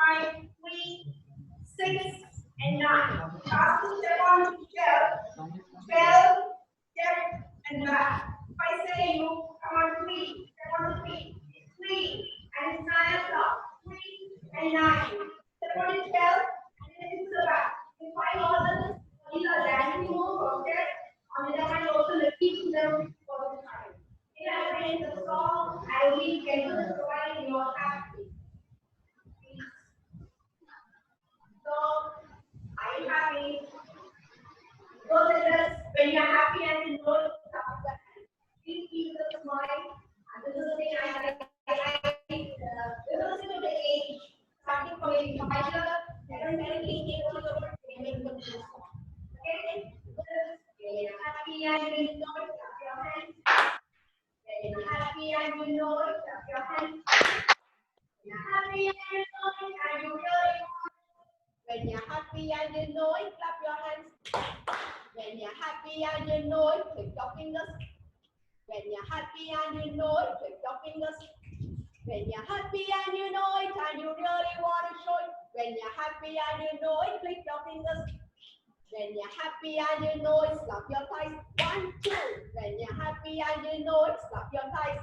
5, 3, 6, and 9. Start to step on to 12, step and back. If I say you, come on 3, step on 3, 3, and it's 9 o'clock. 3 and 9. Step on 12, and then it's back. If I order these are landing moves or steps, on the other hand, also repeat them for the time. In our brain, the song, I will be able to provide in your happy. So, are you happy? Go to this when you're happy and you know it. Please keep the smile. And this is the thing I like. Regardless of the age, starting from a toddler, every age is okay? When you're happy and you know it, clap your hands. When you're happy and you know it, clap your hands. When you're happy and you know it, and you really want it. When you're happy and you know it, clap your hands. When you're happy and you know it, click your fingers. When you're happy and you know it, click your fingers. When you're happy and you know it, and you really want to show it. When you're happy and you know it, click your fingers. When you're happy and you know it, slap your thighs. 1, 2. When you're happy and you know it, slap your thighs.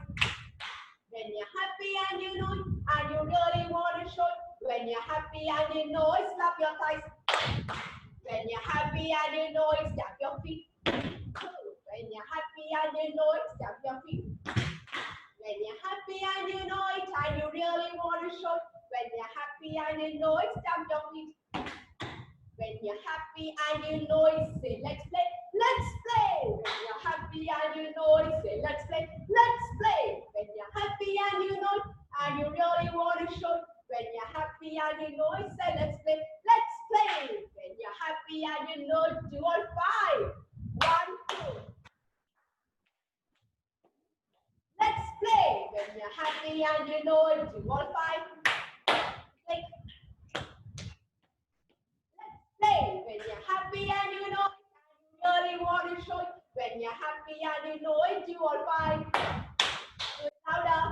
When you're happy and you know it, and you really want to show it. When you're happy and you know it, slap your thighs. When you're happy and you know it, stamp your feet. 2. When you're happy and you know it, stamp your feet. When you're happy and you know it, and you really want to show it. When you're happy and you know it, stamp your feet. When you're happy and you know it, say let's play, let's play. When you're happy and you know it, say let's play, let's play. When you're happy and you know it, and you really want to show it. When you're happy and you know it, say let's play, let's play. When you're happy and you know it, do all 5. 1, 2. Let's play. When you're happy and you know it, do all 5. Play. Play. When you're happy and you know it, and you really want to show it. When you're happy and you know it, do all 5. Do it louder.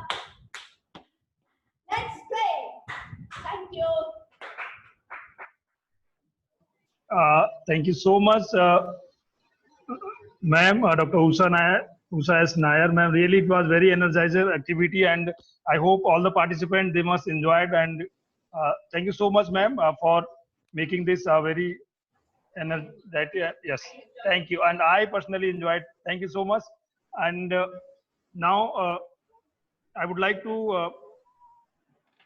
Let's play. Thank you. Thank you so much, ma'am, Dr. Usha S. Nair, ma'am. Really, it was very energizer activity, and I hope all the participants they must enjoy it. And thank you so much, ma'am, for making this very yes. Thank you, and I personally enjoyed. Thank you so much. And now I would like to.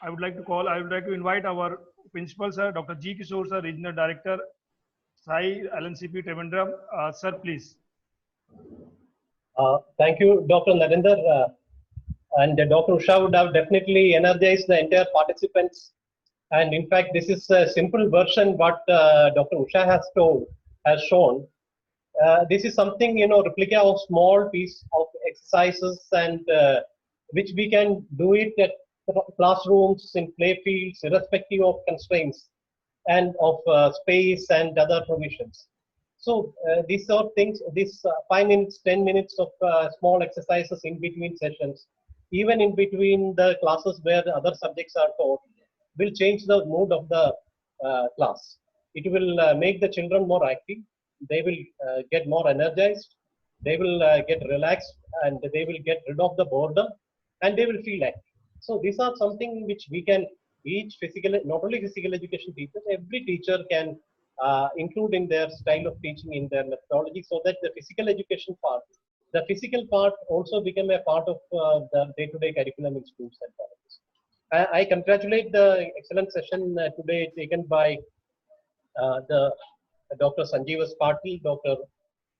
I would like to invite our principal, sir, Dr. G. Kishore, sir, Regional Director, Sai LNCP Trivandrum. Sir, please. Thank you, Dr. Narendra. And Dr. Usha would have definitely energized the entire participants. And in fact, this is a simple version what Dr. Usha has shown. This is something, replica of small piece of exercises and which we can do it at classrooms, in play fields, irrespective of constraints and of space and other provisions. So these are things, these 5 minutes, 10 minutes of small exercises in between sessions, even in between the classes where the other subjects are taught, will change the mood of the class. It will make the children more active. They will get more energized. They will get relaxed, and they will get rid of the boredom, and they will feel active. So these are something which we can, each physical, not only physical education teachers, every teacher can include in their style of teaching, in their methodology, so that the physical education part, the physical part also become a part of the day-to-day curriculum in schools and colleges. I congratulate the excellent session today taken by the Dr. Sanjeev Patil, Dr.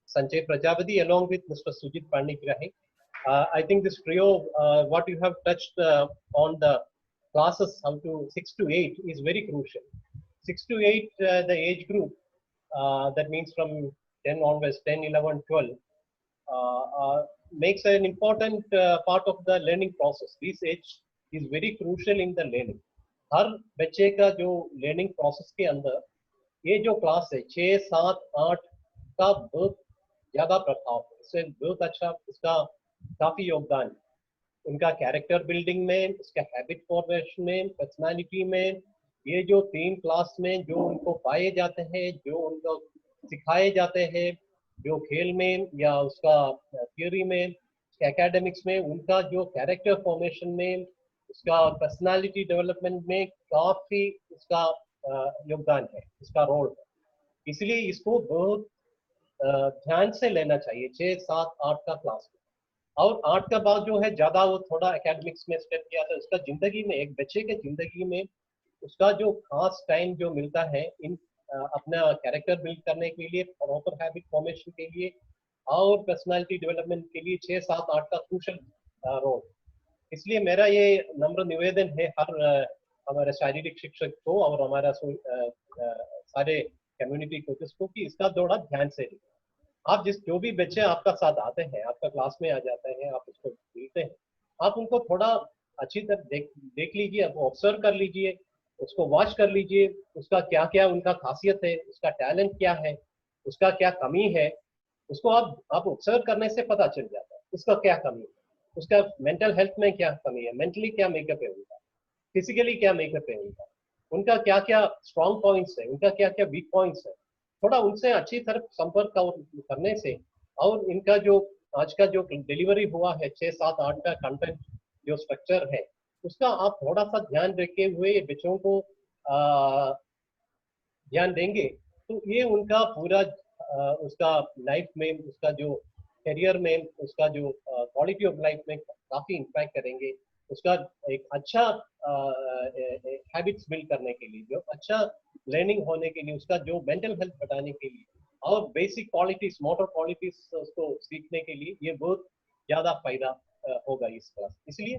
Sanjay Prajapati, along with Mr. Sujit Panigrahi. I think this trio, what you have touched on the classes how to 6 to 8 is very crucial. 6 to 8, the age group, that means from 10 onwards, 10, 11, 12, makes an important part of the learning process. This age is very crucial in the learning. हर बच्चे का जो learning process के अंदर ये जो class है 6, 7, 8 का बहुत ज्यादा प्रभाव है, इससे बहुत अच्छा इसका काफी योगदान है उनका कैरेक्टर बिल्डिंग में, उसका हैबिट फॉर्मेशन में, पर्सनालिटी में। ये जो 3 क्लास में जो उनको पाए जाते हैं, जो उनको सिखाए जाते हैं, जो खेल में या उसका थ्योरी में, एकेडमिक्स में, उनका जो कैरेक्टर फॉर्मेशन में, उसका पर्सनालिटी डेवलपमेंट में काफी उसका योगदान है, इसका रोल है। इसलिए इसको बहुत ध्यान से लेना चाहिए 6, 7, 8 का क्लास में। और 8 का बाद जो है ज्यादा वो थोड़ा एकेडमिक्स में स्टेप किया था। उसका जिंदगी में, एक बच्चे के जिंदगी में उसका जो खास टाइम जो मिलता है इन अपना कैरेक्टर बिल्ड करने के लिए, प्रॉपर हैबिट फॉर्मेशन के लिए और पर्सनालिटी डेवलपमेंट के लिए 6, 7, 8 का क्रूशल रोल। इसलिए मेरा ये नम्र निवेदन है हर हमारे शारीरिक शिक्षक को और हमारा सारे कम्युनिटी कोचेस को कि इसका थोड़ा ध्यान से लिखें। आप जो भी बच्चे आपका साथ आते हैं, आपका क्लास में आ जाते हैं, आप उसको मिलते हैं, आप उनको थोड़ा अच्छी तरह देख लीजिए, ऑब्जर्व कर लीजिए, उसको वॉच कर लीजिए, उसका क्या क्या उनका खासियत है, उसका टैलेंट क्या है, उसका क्या कमी है, उसको आप ऑब्जर्व करने से पता चल जाता है उसका क्या कमी है, उसका मेंटल हेल्थ में क्या कमी है, मेंटली क्या मेकअप है उनका, फिजिकली क्या मेकअप है उनका क्या क्या स्ट्रॉन्ग पॉइंट्स है, उनका क्या क्या वीक पॉइंट्स है। थोड़ा उनसे अच्छी तरह संपर्क करने से और इनका जो आज का जो डिलीवरी हुआ है 6, 7, 8 का कंटेंट जो स्ट्रक्चर है, उसका आप थोड़ा सा ध्यान रखे हुए बच्चों को ध्यान देंगे तो ये उनका पूरा उसका लाइफ में, उसका जो करियर में, उसका जो क्वालिटी ऑफ लाइफ में काफी इम्पैक्ट करेंगे। उसका एक अच्छा हैबिट्स बिल्ड करने के लिए, जो अच्छा लर्निंग होने के लिए, उसका जो मेंटल हेल्थ बढ़ाने के लिए और बेसिक क्वालिटीज, मोटर क्वालिटीज उसको सीखने के लिए ये बहुत ज्यादा फायदा होगा इस क्लास। इसलिए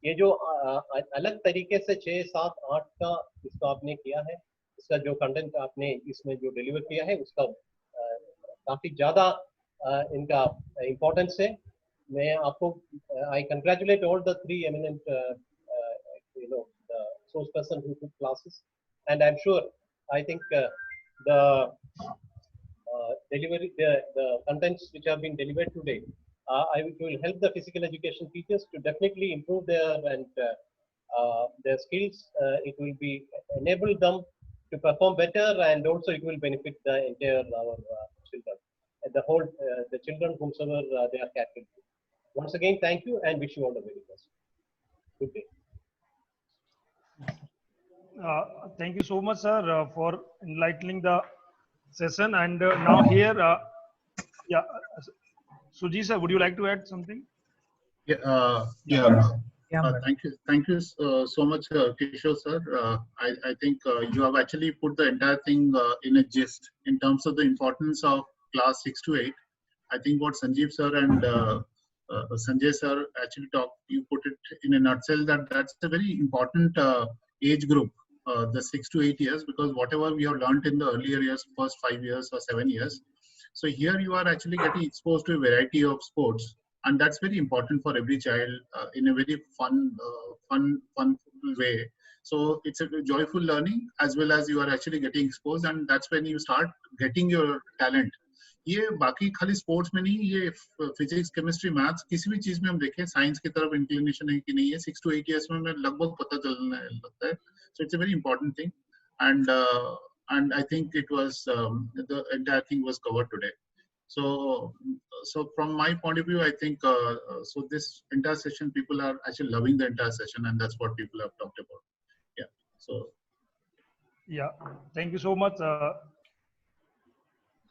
ये जो अलग तरीके से 6, 7, 8 का इसको आपने किया है, इसका जो कंटेंट आपने इसमें जो डिलीवर किया है उसका काफी ज्यादा इनका इम्पोर्टेंस है। मैं आपको I congratulate all the 3 eminent source person who took classes, and I'm sure I think the delivery, the contents which have been delivered today, it will help the physical education teachers to definitely improve their skills. It will enable them to perform better, and also it will benefit the entire our children, the whole the children whomsoever they are catered to. Once again, thank you and wish you all the very best. Good day. Thank you so much, sir, for enlightening the session. And now here, yeah, Suji sir, would you like to add something? Thank you so much, Kishore sir. I think you have actually put the entire thing in a gist in terms of the importance of class 6 to 8. I think what Sanjeev sir and Sanjay sir actually talked, you put it in a nutshell that that's a very important age group, the 6 to 8 years, because whatever we have learned in the earlier years, first 5 years or 7 years. So here you are actually getting exposed to a variety of sports, and that's very important for every child in a very fun way. So it's a joyful learning as well as you are actually getting exposed, and that's when you start getting your talent. ये बाकी खाली sports में नहीं, ये physics chemistry maths किसी भी चीज में हम देखें साइंस की तरफ इंक्लिनेशन है कि नहीं है 6 to 8 years में हमें लगभग पता चलने लगता है. So it's a very important thing, and I think it was the entire thing was covered today. So from my point of view, I think so this entire session, people are actually loving the entire session, and that's what people have talked about. Yeah. So. Yeah. Thank you so much,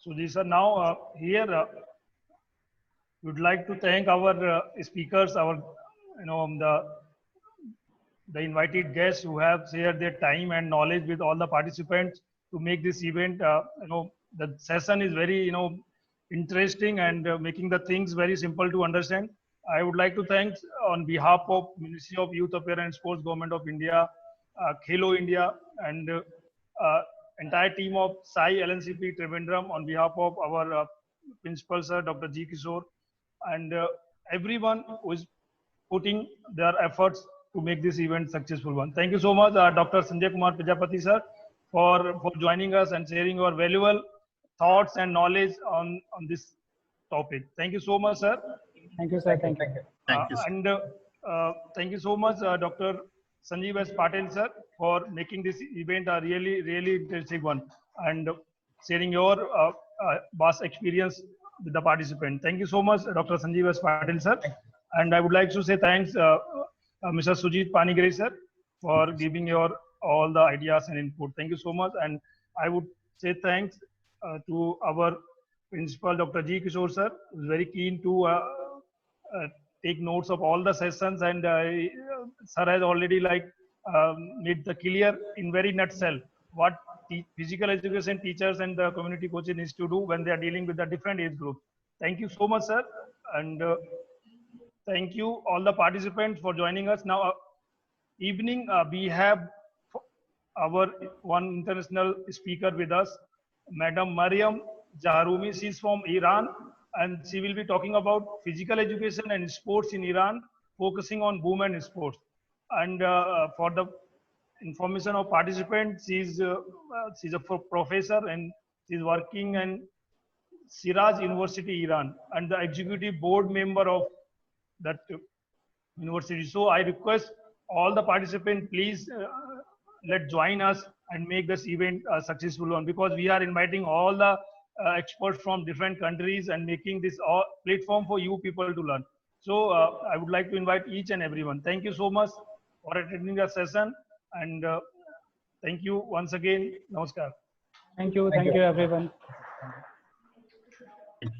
Suji sir. Now here, we would like to thank our speakers, our the invited guests who have shared their time and knowledge with all the participants to make this event. The session is very interesting and making the things very simple to understand. I would like to thank on behalf of Ministry of Youth Affairs and Sports, Government of India, Khelo India, and entire team of Sai LNCP Trivandrum, on behalf of our principal sir, Dr. G. Kishore, and everyone who is putting their efforts to make this event successful one. Thank you so much, Dr. Sanjay Kumar Prajapati sir, for joining us and sharing your valuable thoughts and knowledge on this topic. Thank you so much, sir. Thank you, sir. Thank you. Thank you, sir. And thank you so much, Dr. Sanjeev S. Patel, sir, for making this event a really, really interesting one and sharing your vast experience with the participant. Thank you so much, Dr. Sanjeev S. Patel, sir. And I would like to say thanks, Mr. Sujit Panigre, sir, for giving your all the ideas and input. Thank you so much. And I would say thanks to our principal, Dr. G. Kishore, sir, who is very keen to take notes of all the sessions, and sir has already made the clear in very nutshell what physical education teachers and the community coaches needs to do when they are dealing with the different age groups. Thank you so much, sir, and thank you all the participants for joining us. Now, evening we have our one international speaker with us, Madam Mariam Jaharumi. She is from Iran, and she will be talking about physical education and sports in Iran, focusing on women sports. And for the information of participants, she's a professor and she's working in Siraj University, Iran, and the executive board member of that university. So I request all the participants, please let's join us and make this event a successful one, because we are inviting all the experts from different countries and making this platform for you people to learn. So I would like to invite each and everyone. Thank you so much for attending the session, and thank you once again. Namaskar. Thank you. Thank you, everyone. Thank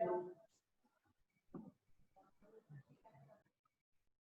you.